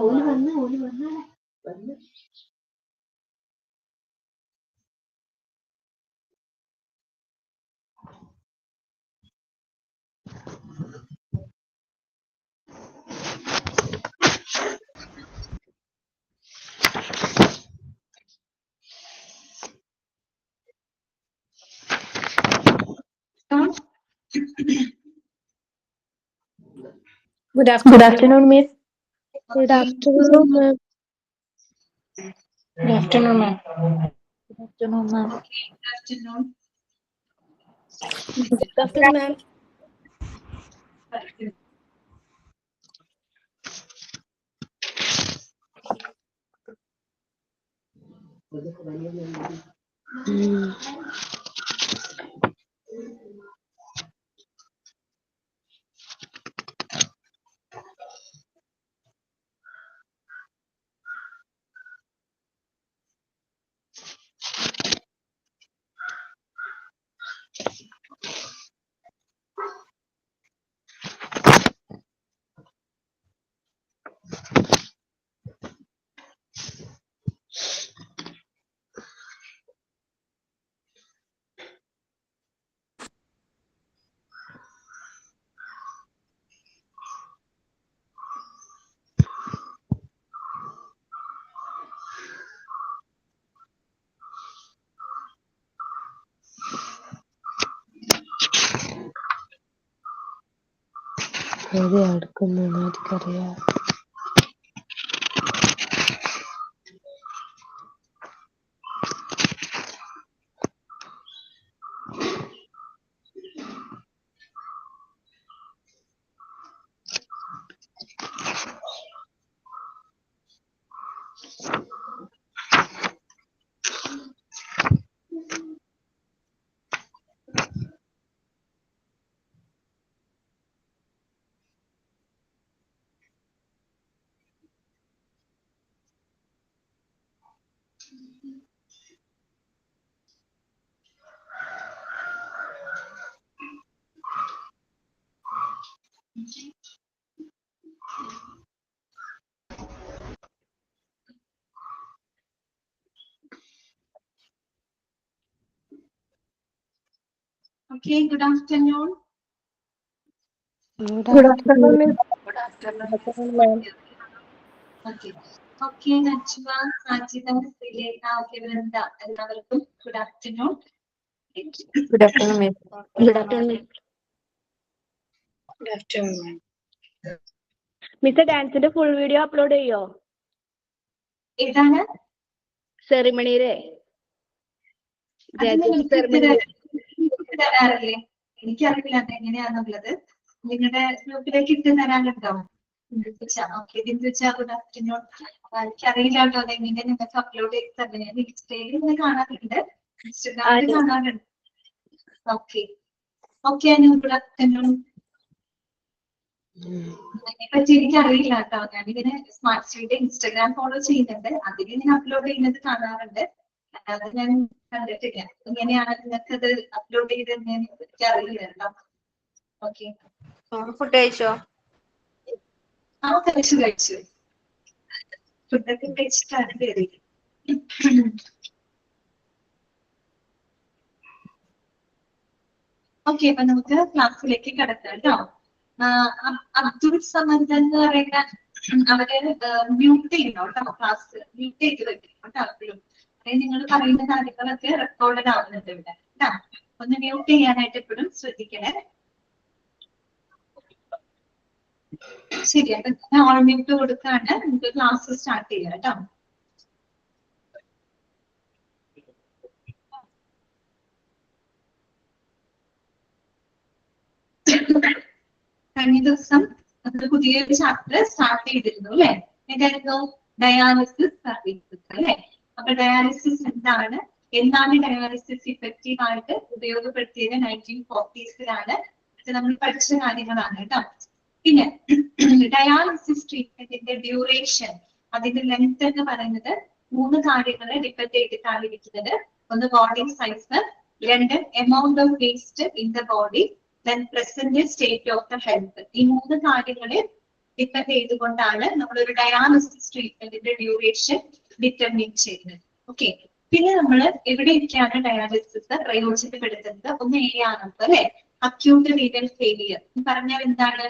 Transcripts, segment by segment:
ഓല് വന്ന് Good afternoon, Miss. Good afternoon, ma'am. Good afternoon, ma'am. Good afternoon, ma'am. Okay, good afternoon. Good afternoon, ma'am. അടുക്കുന്നറിയാം. Okay, good afternoon. Good afternoon, Miss. Good afternoon. Good afternoon, ma'am. Okay. Okay, Najwa, Sajida, Silena, okay, Vrinda, എല്ലാവർക്കും good afternoon. Good afternoon, Miss. Good afternoon, Miss. Good afternoon, ma'am. Miss ഡാൻസിന്റെ full video upload ചെയ്യോ? ഏതാണ്? സെറിമണിയിലെ തരാറില്ലേ? എനിക്കറിയില്ല അത് എങ്ങനെയാന്നുള്ളത്. നിങ്ങളുടെ ഗ്രൂപ്പിലേക്ക് ഇട്ട് തരാനുണ്ടോ? Okay, good afternoon. എനിക്കറിയില്ല കേട്ടോ അതെങ്ങനെ നിങ്ങൾക്ക് അപ്ലോഡ് ചെയ്ത് തന്നെ. ഞാൻ ഇൻസ്റ്റയിൽ ഇങ്ങനെ കാണാറുണ്ട്, ഇൻസ്റ്റഗ്രാമിൽ കാണാറുണ്ട്. Okay okay Anu, good afternoon. അതിനെപ്പറ്റി എനിക്കറിയില്ല കേട്ടോ. ഞാനിങ്ങനെ സ്മാർട്ട് സ്റ്റഡിയുടെ ഇൻസ്റ്റഗ്രാം ഫോളോ ചെയ്യുന്നുണ്ട്, അതിൽ ഞാൻ അപ്ലോഡ് ചെയ്യുന്നത് കാണാറുണ്ട്. അല്ലാതെ ഞാൻ കണ്ടിട്ടില്ല. എങ്ങനെയാണ് നിങ്ങൾക്ക് അത് അപ്ലോഡ് ചെയ്തതെന്ന് എനിക്കറിയില്ല കേട്ടോ. ഓക്കെ, ഫുഡ് കഴിച്ചോ? ആ കഴിച്ചു. ഫുഡൊക്കെ കഴിച്ചിട്ടാണ് കയറി. ഓക്കെ, അപ്പൊ നമുക്ക് ക്ലാസ്സിലേക്ക് കിടക്കാം കേട്ടോ. അബ്ദുൾ സമദ് എന്ന് പറയുന്ന അവരെ മ്യൂട്ട് ചെയ്യണം കേട്ടോ. ക്ലാസ് മ്യൂട്ട് ചെയ്ത് വെക്കണം കേട്ടോ. അപ്പോഴും നിങ്ങൾ പറയുന്ന കാര്യങ്ങളൊക്കെ റെക്കോർഡഡ് ആവുന്നുണ്ട് ഇവിടെ കേട്ടോ. ഒന്ന് മ്യൂട്ട് ചെയ്യാനായിട്ട് എപ്പോഴും ശ്രദ്ധിക്കണേ. ശരി, അപ്പൊ ഓൾ മ്യൂട്ട് കൊടുക്കാണ്ട് നമുക്ക് ക്ലാസ് സ്റ്റാർട്ട് ചെയ്യാം കേട്ടോ. കഴിഞ്ഞ ദിവസം നമ്മൾ പുതിയൊരു ചാപ്റ്റർ സ്റ്റാർട്ട് ചെയ്തിരുന്നു അല്ലെ? ഏതായിരുന്നു? ഡയാലിസിസ് സർവീസസ് അല്ലെ? അപ്പൊ ഡയാലിസിസ് എന്താണ്, എന്നാണ് ഡയാലിസിസ് ഇഫക്റ്റീവ് ആയിട്ട് ഉപയോഗപ്പെടുത്തിയത് 1940s നമ്മൾ പഠിച്ച കാര്യങ്ങളാണ് കേട്ടോ. പിന്നെ ഡയാലിസിസ് ട്രീറ്റ്മെന്റിന്റെ ഡ്യൂറേഷൻ, അതിന്റെ ലെങ്ത് എന്ന് പറയുന്നത് 3 കാര്യങ്ങളെ ഡിപ്പെൻഡ് ചെയ്തിട്ടാണ് ഇരിക്കുന്നത്. ഒന്ന് ബോഡി സൈസ്, രണ്ട് amount of waste in the body, then present state of the health. ഈ മൂന്ന് കാര്യങ്ങളെ ഡിപ്പെൻഡ് ചെയ്തുകൊണ്ടാണ് നമ്മളൊരു ഡയാലിസിസ് ട്രീറ്റ്മെന്റിന്റെ ഡ്യൂറേഷൻ ഡിറ്റർമിൻ ചെയ്യുന്നത്. ഓക്കെ, പിന്നെ നമ്മൾ എവിടെയൊക്കെയാണ് ഡയാലിസിസ് പ്രയോജനപ്പെടുത്തുന്നത്? ഒന്ന് ഏരിയാണ് അല്ലെ, അക്യൂട്ട് റീനൽ ഫെയിലിയർ പറഞ്ഞാൽ എന്താണ്?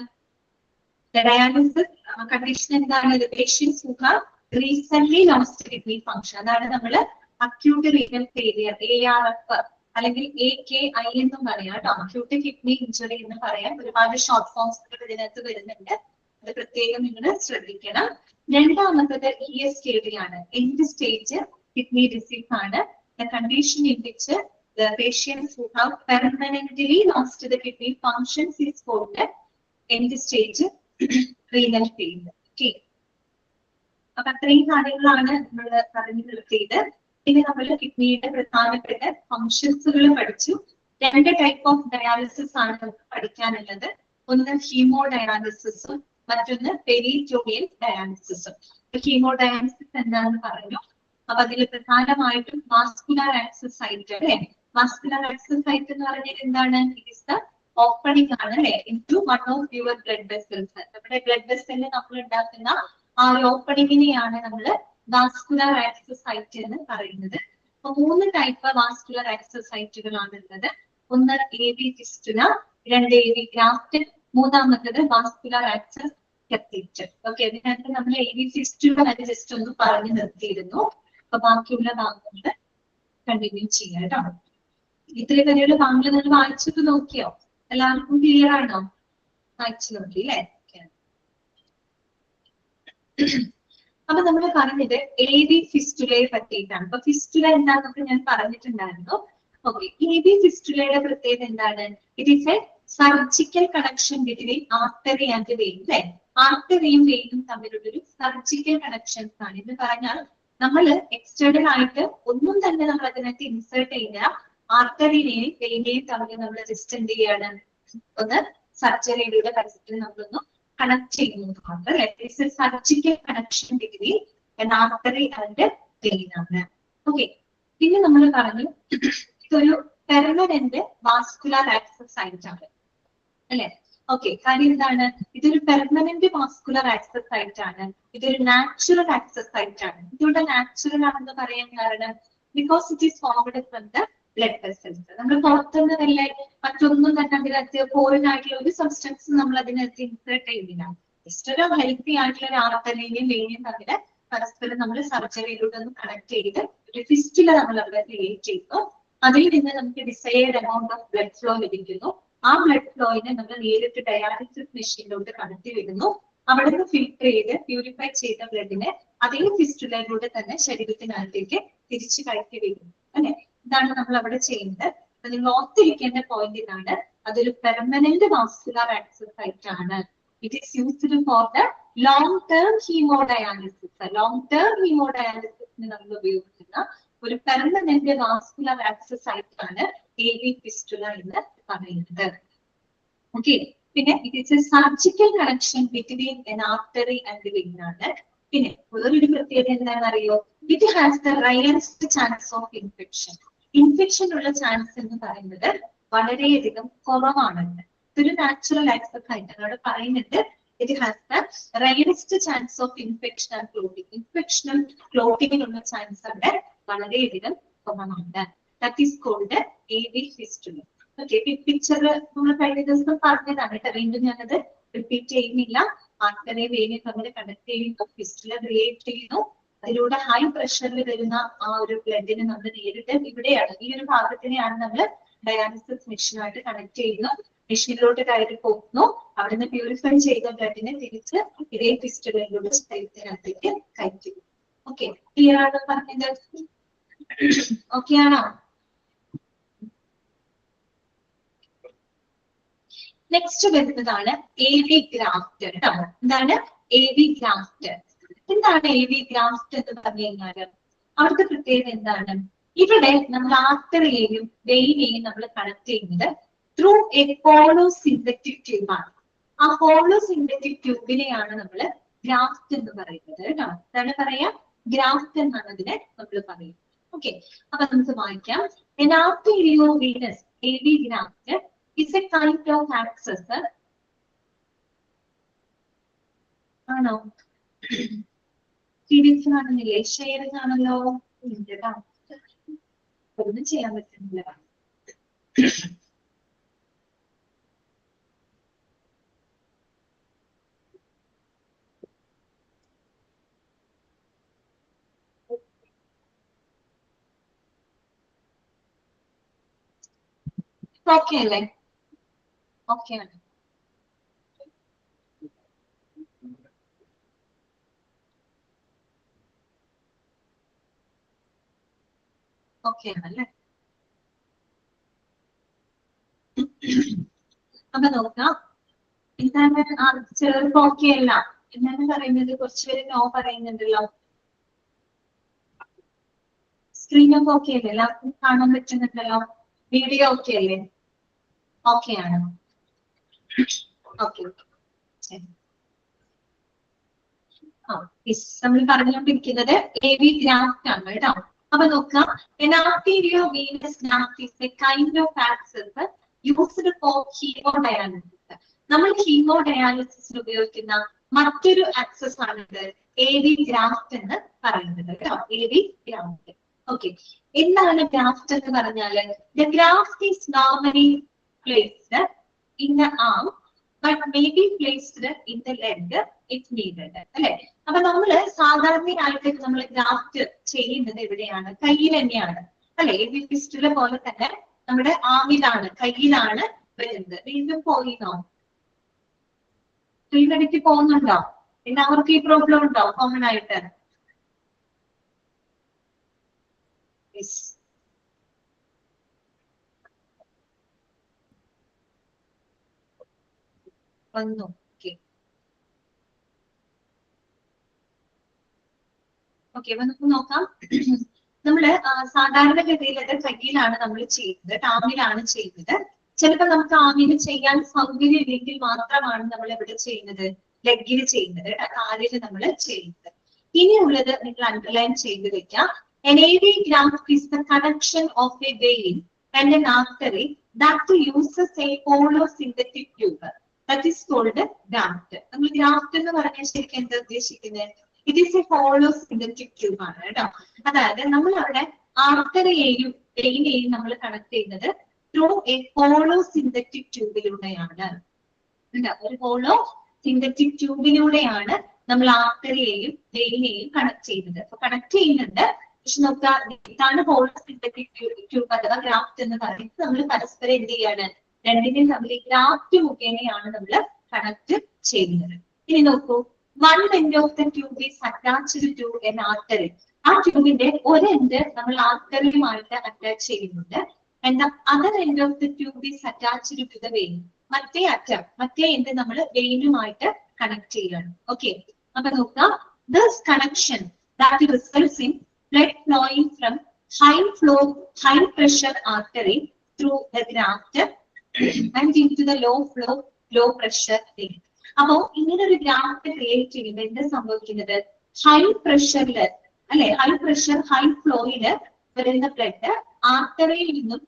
ഡയാലിസിസ് കണ്ടീഷൻ എന്താണ്? Patients who have recent lost kidney function, അതാണ് നമ്മൾ അക്യൂട്ട് റീനൽ ഫെയിലിയർ, ARF അല്ലെങ്കിൽ AKI എന്നും പറയാം കേട്ടോ. അക്യൂട്ട് കിഡ്നി ഇഞ്ചുറി എന്ന് പറയാം. ഒരുപാട് ഷോർട്ട് ഫോംസ് ഇതിനകത്ത് വരുന്നുണ്ട്, അത് പ്രത്യേകം നിങ്ങൾ ശ്രദ്ധിക്കണം. രണ്ടാമത്തത് ESKD ആണ്, എൻഡ് സ്റ്റേജ് കിഡ്നി ഡിസീസ് ആണ്. The condition in which the patients who have permanently lost the kidney functions is called end stage renal failure. Okay. അപ്പൊ അത്രയും കാര്യങ്ങളാണ് നമ്മൾ പറഞ്ഞു നിർത്തിയത്. ഇനി നമ്മൾ കിഡ്നിയുടെ പ്രധാനപ്പെട്ട ഫങ്ഷൻസുകൾ പഠിച്ചു. രണ്ട് ടൈപ്പ് ഓഫ് ഡയാലിസിസ് ആണ് നമുക്ക് പഠിക്കാനുള്ളത്. ഒന്ന് ഹീമോ ഡയാലിസിസും മറ്റൊന്ന് പെരിറ്റോണിയൽ ഡയാലിസിസും. ഹീമോ ഡയാലിസിസ് എന്താണെന്ന് പറഞ്ഞു. അപ്പൊ അതിൽ പ്രധാനമായിട്ടും വാസ്കുലർ ആക്സസ് സൈറ്റ് അല്ലെ. വാസ്കുലർ ആക്സസ് സൈറ്റ് എന്ന് പറഞ്ഞാൽ എന്താണ്? ഇറ്റ് ഇസ് ദ ഓപ്പണിംഗ് ആണ് അല്ലെ into one of your blood vessels. നമ്മുടെ ബ്ലഡ് വെസലിൽ നമ്മൾ ഉണ്ടാക്കുന്ന ആ ഒരു ഓപ്പണിങ്ങിനെയാണ് നമ്മൾ വാസ്കുലർ ആക്സസ് സൈറ്റ് എന്ന് പറയുന്നത്. അപ്പൊ മൂന്ന് ടൈപ്പ് വാസ്കുലർ ആക്സസ് സൈറ്റുകളാണ് ഉള്ളത്. ഒന്ന് AV ഫിസ്റ്റുല, രണ്ട് AV ഗ്രാഫ്റ്റ്, മൂന്നാമത്തത് വാസ്കുലർ ആക്സസ് കത്തീറ്റർ. ഓക്കെ, അതിനകത്ത് നമ്മൾ AV ഫിസ്റ്റുല അത് ജസ്റ്റ് ഒന്ന് പറഞ്ഞു നിർത്തിയിരുന്നു. അപ്പൊ ബാക്കിയുള്ള ഭാഗങ്ങൾ കണ്ടിന്യൂ ചെയ്യാം കേട്ടോ. ഇത്രയും വരെയുള്ള ഭാഗങ്ങൾ നിങ്ങൾ വായിച്ചിട്ട് നോക്കിയോ? എല്ലാവർക്കും ക്ലിയർ ആണോ? വായിച്ചു നോക്കി അല്ലേ? അപ്പൊ നമ്മൾ പറഞ്ഞത് AV ഫിസ്റ്റുലയെ പറ്റിയിട്ടാണ്. അപ്പൊ ഫിസ്റ്റുല എന്താണെന്നൊക്കെ ഞാൻ പറഞ്ഞിട്ടുണ്ടായിരുന്നു. ഓക്കെ, AV ഫിസ്റ്റുലയുടെ പ്രത്യേകത എന്താണ്? It is a surgical connection between artery and vein അല്ലെ. ആർട്ടറിയും വെയിനും തമ്മിലുള്ളൊരു സർജിക്കൽ കണക്ഷൻസ് ആണ്. എന്ന് പറഞ്ഞാൽ നമ്മൾ എക്സ്റ്റേണൽ ആയിട്ട് ഒന്നും തന്നെ നമ്മൾ അതിനകത്ത് ഇൻസേർട്ട് ചെയ്യുക, ആർട്ടറിനെയും വെയിനെയും തമ്മിൽ നമ്മൾ ജസ്റ്റ് എന്ത് ചെയ്യാണ്, ഒന്ന് സർജറിയുടെ കാര്യത്തിൽ നമ്മളൊന്ന് കണക്ട് ചെയ്യുന്നതാണ് അല്ലെ. Surgical connection between artery and vein ആണ്. ഓക്കെ, പിന്നെ നമ്മൾ പറഞ്ഞു ഇതൊരു പെർമനന്റ് വാസ്കുലർ ആക്സസ് സൈറ്റ് ആണ് അല്ലെ. ഓക്കെ, കാര്യം എന്താണ്? ഇതൊരു പെർമനന്റ് വാസ്കുലർ ആക്സസ് സൈറ്റ് ആണ്. ഇതൊരു നാച്ചുറൽ ആക്സസ് സൈറ്റ് ആണ്. ഇതുകൊണ്ട് നാച്ചുറൽ ആണെന്ന് പറയാൻ കാരണം because it is forward from the blood vessels. നമ്മൾ പുറത്തുനിന്ന് വല്ല മറ്റൊന്നും തന്നെ അതിനകത്ത് ഫോറിൻ ആയിട്ടുള്ള ഒരു സബ്സ്റ്റൻസ് നമ്മൾ അതിനകത്ത് ഇൻസേർട്ട് ചെയ്യുന്നില്ല. ജസ്റ്റ് ഒരു ഹെൽത്തി ആയിട്ടുള്ള ഒരു ആർട്ടറിനെയും വെയിനെയും തമ്മിൽ പരസ്പരം നമ്മൾ സർജറിയിലൂടെ ഒന്ന് കണക്ട് ചെയ്ത് ഒരു ഫിസ്റ്റുല നമ്മൾ അവിടെ ക്രിയേറ്റ് ചെയ്യുന്നു. അതിൽ നിന്ന് നമുക്ക് decide amount of blood flow ലഭിക്കുന്നു. ആ ബ്ലഡ് ഫ്ലോയിനെ നമ്മൾ നേരിട്ട് ഡയാലിസിസ് മെഷീനിലോട്ട് കണക്ട് ചെയ്യുന്നു. അവിടെ നിന്ന് ഫിൽട്ടർ ചെയ്ത് പ്യൂരിഫൈ ചെയ്ത ബ്ലഡിനെ അതേ ഫിസ്റ്റുലയിലൂടെ തന്നെ ശരീരത്തിനകത്തേക്ക് തിരിച്ചു കയറ്റി വയ്ക്കുന്നു അല്ലെ. ഇതാണ് നമ്മൾ അവിടെ ചെയ്യുന്നത്. അപ്പൊ നിങ്ങൾ ഓർത്തിരിക്കേണ്ട പോയിന്റ് ഇതാണ്, അതൊരു പെർമനന്റ് വാസ്കുലർ ആക്സസ് സൈറ്റ് ആണ്. It is used for the long term hemodialysis. Long term ഹീമോഡയാലിസിസിന് നമ്മൾ ഉപയോഗിക്കുന്ന ഒരു പെർമനന്റ് വാസ്കുലർ ആക്സസ് സൈറ്റ് ആണ് AV ഫിസ്റ്റുല എന്ന് പറയുന്നത്. ഓക്കെ, പിന്നെ it is a surgical connection between an artery and vein ആണ്. പിന്നെ വേറൊരു പ്രത്യേകത എന്താണെന്ന് അറിയോ? It has the rarest chance of infection. Infection ഉള്ള ചാൻസ് എന്ന് പറയുന്നത് വളരെയധികം കുറവാണ്. ഇതൊരു നാച്ചുറൽ ആക്സസ് ആയിട്ട് അവിടെ പറയുന്നുണ്ട്. It has the rarest chance of infection and clotting. ഇൻഫെക്ഷനും ക്ലോട്ടിങ്ങിനുള്ള ചാൻസ് അവിടെ വളരെയധികം കുറവാണ്. That is called AV fistula. Okay, picture നമ്മൾ കഴിഞ്ഞ ദിവസം പറഞ്ഞതാണ് കേട്ടോ. വീണ്ടും ഞാനത് റിപ്പീറ്റ് ചെയ്യുന്നില്ല. ആർട്ടറി വെയിനെ തമ്മിൽ കണക്ട് ചെയ്യുന്നു, ഫിസ്റ്റുല ക്രിയേറ്റ് ചെയ്യുന്നു. അതിലൂടെ ഹൈ പ്രഷറിൽ വരുന്ന ആ ഒരു ബ്ലഡിനെ നമ്മൾ നേരിട്ട് ഇവിടെയാണ്, ഈ ഒരു ഭാഗത്തിനെയാണ് നമ്മൾ ഡയാലിസിസ് മെഷീനുമായിട്ട് കണക്ട് ചെയ്യുന്നു. മെഷീനിലോട്ട് കയറി പോകുന്നു. അവിടുന്ന് പ്യൂരിഫൈ ചെയ്ത ബ്ലഡിനെ തിരിച്ച് ഇതേ ഫിസ്റ്റുലയിലൂടെ ശരീരത്തിനകത്തേക്ക് കയറ്റുന്നു. ഓക്കെ, ക്ലിയർ ആണോ പറഞ്ഞത്? ഓക്കെ ആണോ? നെക്സ്റ്റ് വരുന്നതാണ് AV ഗ്രാഫ്റ്റ് കേട്ടോ. എന്താണ് AV ഗ്രാഫ്റ്റ്? എന്താണ് AV ഗ്രാഫ്റ്റ് എന്ന് പറഞ്ഞു കഴിഞ്ഞാല് അവിടുത്തെ പ്രത്യേകത എന്താണ്? ഇവിടെ നമ്മൾ ആർട്ടറിയെയും വെയിനെയും നമ്മൾ കണക്ട് ചെയ്യുന്നത് ത്രൂ എ ഹോളോ സിന്തറ്റിക് ട്യൂബാണ്. ആ ഹോളോ സിന്തറ്റിക് ട്യൂബിനെയാണ് നമ്മൾ ഗ്രാഫ്റ്റ് എന്ന് പറയുന്നത് കേട്ടോ. എന്താണ് പറയാ? ഗ്രാഫ്റ്റ് എന്നാണ് അതിനെ നമ്മൾ പറയുന്നത്. ഓക്കെ, അപ്പൊ നമുക്ക് വായിക്കാം. An arteriovenous AV graft is a kind of access. ആണോ? സീരീസ് കാണുന്നില്ലേ? ഷെയർ കാണല്ലോ. ഒന്നും ചെയ്യാൻ പറ്റുന്നില്ല. ഓക്കെ അല്ലേ? ഓക്കെ ആണ്. ഓക്കെ ആണല്ലേ? അപ്പൊ നോക്കാം. എന്താണ് ചെറുപ്പം ഓക്കെ അല്ല എന്താണ് പറയുന്നത്? കുറച്ചുപേര് നോ പറയുന്നുണ്ടല്ലോ. സ്ക്രീനൊക്കെ ഓക്കെ അല്ലേ? എല്ലാവർക്കും കാണാൻ പറ്റുന്നുണ്ടല്ലോ? വീഡിയോ ഓക്കെ അല്ലേ? ഓക്കെ ആണ്. ഓക്കെ ശരി. നമ്മൾ പറഞ്ഞുകൊണ്ടിരിക്കുന്നത് AV ഗ്രാഫ്റ്റ് ആണ് കേട്ടോ. അപ്പൊ നോക്കാം. An arteriovenous graft is a kind of access used for hemodialysis. നമ്മൾ ഹീമോഡയാലിസിസിൽ ഉപയോഗിക്കുന്ന മറ്റൊരു ആക്സസ് ആണിത് AV ഗ്രാഫ്റ്റ് എന്ന് പറയുന്നത് കേട്ടോ. AV graft. ഓക്കെ, എന്താണ് ഗ്രാഫ്റ്റ് എന്ന് പറഞ്ഞാല്? The graft is normally placed in the arm but may be placed in the leg if needed. അല്ലെ? അപ്പൊ നമ്മള് സാധാരണയായിട്ട് നമ്മൾ ഗ്രാഫ്റ്റ് ചെയ്യുന്നത് എവിടെയാണ്? കയ്യിൽ തന്നെയാണ് അല്ലെ? AV ഫിസ്റ്റുല പോലെ തന്നെ നമ്മുടെ ആമിലാണ്, കയ്യിലാണ് വരുന്നത്. വീണ്ടും പോയിന്നോ? സ്ക്രീനിലേക്ക് പോകുന്നുണ്ടോ? എല്ലാവർക്കും ഈ പ്രോബ്ലം ഉണ്ടോ കോമൺ ആയിട്ട്? വന്നു. ഓക്കെ, അപ്പൊ നമുക്ക് നോക്കാം. നമ്മള് സാധാരണഗതിയിൽ കയ്യിലാണ് നമ്മൾ ചെയ്യുന്നത്, ടാമിലാണ് ചെയ്യുന്നത്. ചിലപ്പോൾ നമുക്ക് ആമിന് ചെയ്യാൻ സൗകര്യം ഇല്ലെങ്കിൽ മാത്രമാണ് നമ്മൾ എവിടെ ചെയ്യുന്നത്? ലെഗിൽ ചെയ്യുന്നത്, കാലിൽ നമ്മൾ ചെയ്യുന്നത്. ഇനിയുള്ളത് നിങ്ങൾ അണ്ടർലൈൻ ചെയ്ത് വെക്കാം. An AV graft is the connection of a vein and an artery that uses a hollow synthetic tube. That is called graft. നമ്മൾ ഗ്രാഫ്റ്റ് എന്ന് പറഞ്ഞാൽ ശരിക്കും എന്താ ഉദ്ദേശിക്കുന്നത്? It is A hollow synthetic tube ആണ് കേട്ടോ. അതായത് നമ്മൾ അവിടെ ആർട്ടറിയെയും വെയിനെയും നമ്മൾ കണക്ട് ചെയ്യുന്നത് ത്രൂ എ ഹോളോ സിന്തറ്റിക് ട്യൂബിലൂടെയാണ്. ഒരു ഹോളോ സിന്തറ്റിക് ട്യൂബിലൂടെയാണ് നമ്മൾ ആർട്ടറിയെയും വെയിനെയും കണക്ട് ചെയ്യുന്നത്. അപ്പൊ കണക്ട് ചെയ്യുന്നുണ്ട്. പക്ഷെ നോക്കുക, ഇതാണ് ഹോളോ സിന്തറ്റിക് ട്യൂബ് അഥവാ ഗ്രാഫ്റ്റ് എന്ന് പറയുന്നത്. നമ്മൾ പരസ്പരം എന്ത് ചെയ്യാണ്? രണ്ടിനെയും തമ്മിൽ ഗ്രാഫ്റ്റ് മുഖേനയാണ് നമ്മൾ കണക്ട് ചെയ്യുന്നത്. ഇനി നോക്കൂ, one end of the tube is attached to an artery. ആ ട്യൂബിന്റെ ഒരു എൻഡ് നമ്മൾ ആർട്ടറിയുമായിട്ട് അറ്റാച്ച് ചെയ്യുന്നുണ്ട്. And the other end of the tube is attached to the vein. മറ്റേ എൻഡ് നമ്മൾ വെയിനുമായിട്ട് കണക്ട് ചെയ്യാണ്. ഓക്കെ, അപ്പൊ നോക്കാം. This connection that results in blood flowing from high pressure artery through the graft and into the low pressure vein. അപ്പോ ഇങ്ങനെ ഒരു graft create ചെയ്യുമ്പോൾ എന്താ സംഭവിക്കുന്നത്? ഹൈ പ്രഷറില് അല്ലെ, ഹൈ ഫ്ലോയില് വരുന്ന ബ്ലഡ് ആർട്ടറിയിൽ നിന്നും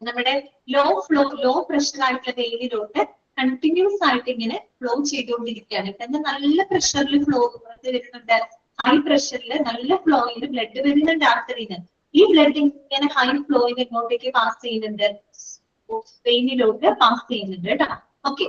നമ്മുടെ ലോ പ്രഷർ ആയിട്ടുള്ള വെയിനിലോട്ട് കണ്ടിന്യൂസ് ആയിട്ട് ഇങ്ങനെ ഫ്ലോ ചെയ്തുകൊണ്ടിരിക്കുകയാണ്. ഇപ്പൊ നല്ല പ്രഷറിൽ ഫ്ലോ വരുന്നുണ്ട്, ഹൈ പ്രഷറിൽ നല്ല ഫ്ലോയിൽ ബ്ലഡ് വരുന്നുണ്ട് ആർട്ടറിന്. ഈ ബ്ലഡ് ഇങ്ങനെ ഹൈ ഫ്ലോയിൽ ഇങ്ങോട്ടേക്ക് പാസ് ചെയ്യുന്നുണ്ട്, വെയിനിലോട്ട് പാസ് ചെയ്യുന്നുണ്ട് കേട്ടോ. ഓക്കെ,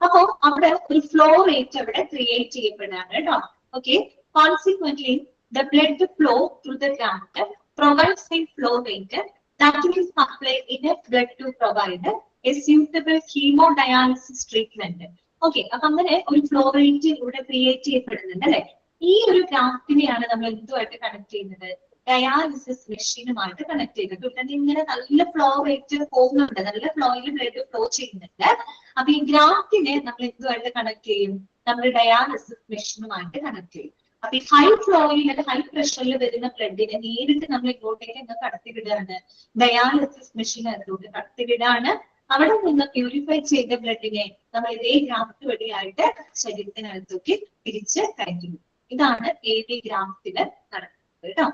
അപ്പോ അവിടെ ഒരു ഫ്ലോ റേറ്റ് അവിടെ ക്രിയേറ്റ് ചെയ്യപ്പെടുകയാണ് കേട്ടോ. Okay, consequently the blood flow through the graft provides a flow rate that will supply enough blood to provide a suitable hemodialysis treatment. Okay, അപ്പൊ അങ്ങനെ ഒരു ഫ്ലോ റേറ്റ് ഇവിടെ ക്രിയേറ്റ് ചെയ്യപ്പെടുന്നുണ്ട് അല്ലെ. ഈ ഒരു ഗ്രാഫ്റ്റിനെയാണ് നമ്മൾ എന്തുമായിട്ട് കണക്ട് ചെയ്യുന്നത്? ഡയാലിസിസ് മെഷീനുമായിട്ട് കണക്ട് ചെയ്തിട്ട് ഇവിടെ ഇങ്ങനെ നല്ല ഫ്ലോ റേറ്റ് പോകുന്നുണ്ട്, നല്ല ഫ്ലോയിൽ ബ്ലഡ് ഫ്ലോ ചെയ്യുന്നുണ്ട്. അപ്പൊ ഈ ഗ്രാഫ്റ്റിനെ നമ്മൾ എന്തുമായിട്ട് കണക്ട് ചെയ്യും? നമ്മൾ ഡയാലിസിസ് മെഷീനുമായിട്ട് കണക്ട് ചെയ്യും. അപ്പൊ ഈ ഹൈ ഫ്ലോയിൽ ഹൈ പ്രഷറിൽ വരുന്ന ബ്ലഡിനെ നേരിട്ട് നമ്മൾ ഇങ്ങോട്ടേക്ക് കടത്തിവിടുകയാണ്, ഡയാലിസിസ് മെഷീൻ അതിലോട്ട് കടത്തിവിടാണ്. അവിടെ നിന്ന് പ്യൂരിഫൈ ചെയ്ത ബ്ലഡിനെ നമ്മൾ ഇതേ ഗ്രാഫ്റ്റ് വഴിയായിട്ട് ശരീരത്തിനകത്തേക്ക് തിരിച്ച് കയറ്റുന്നു. ഇതാണ് AV ഗ്രാഫ്റ്റില് നടക്കുന്നത് കേട്ടോ.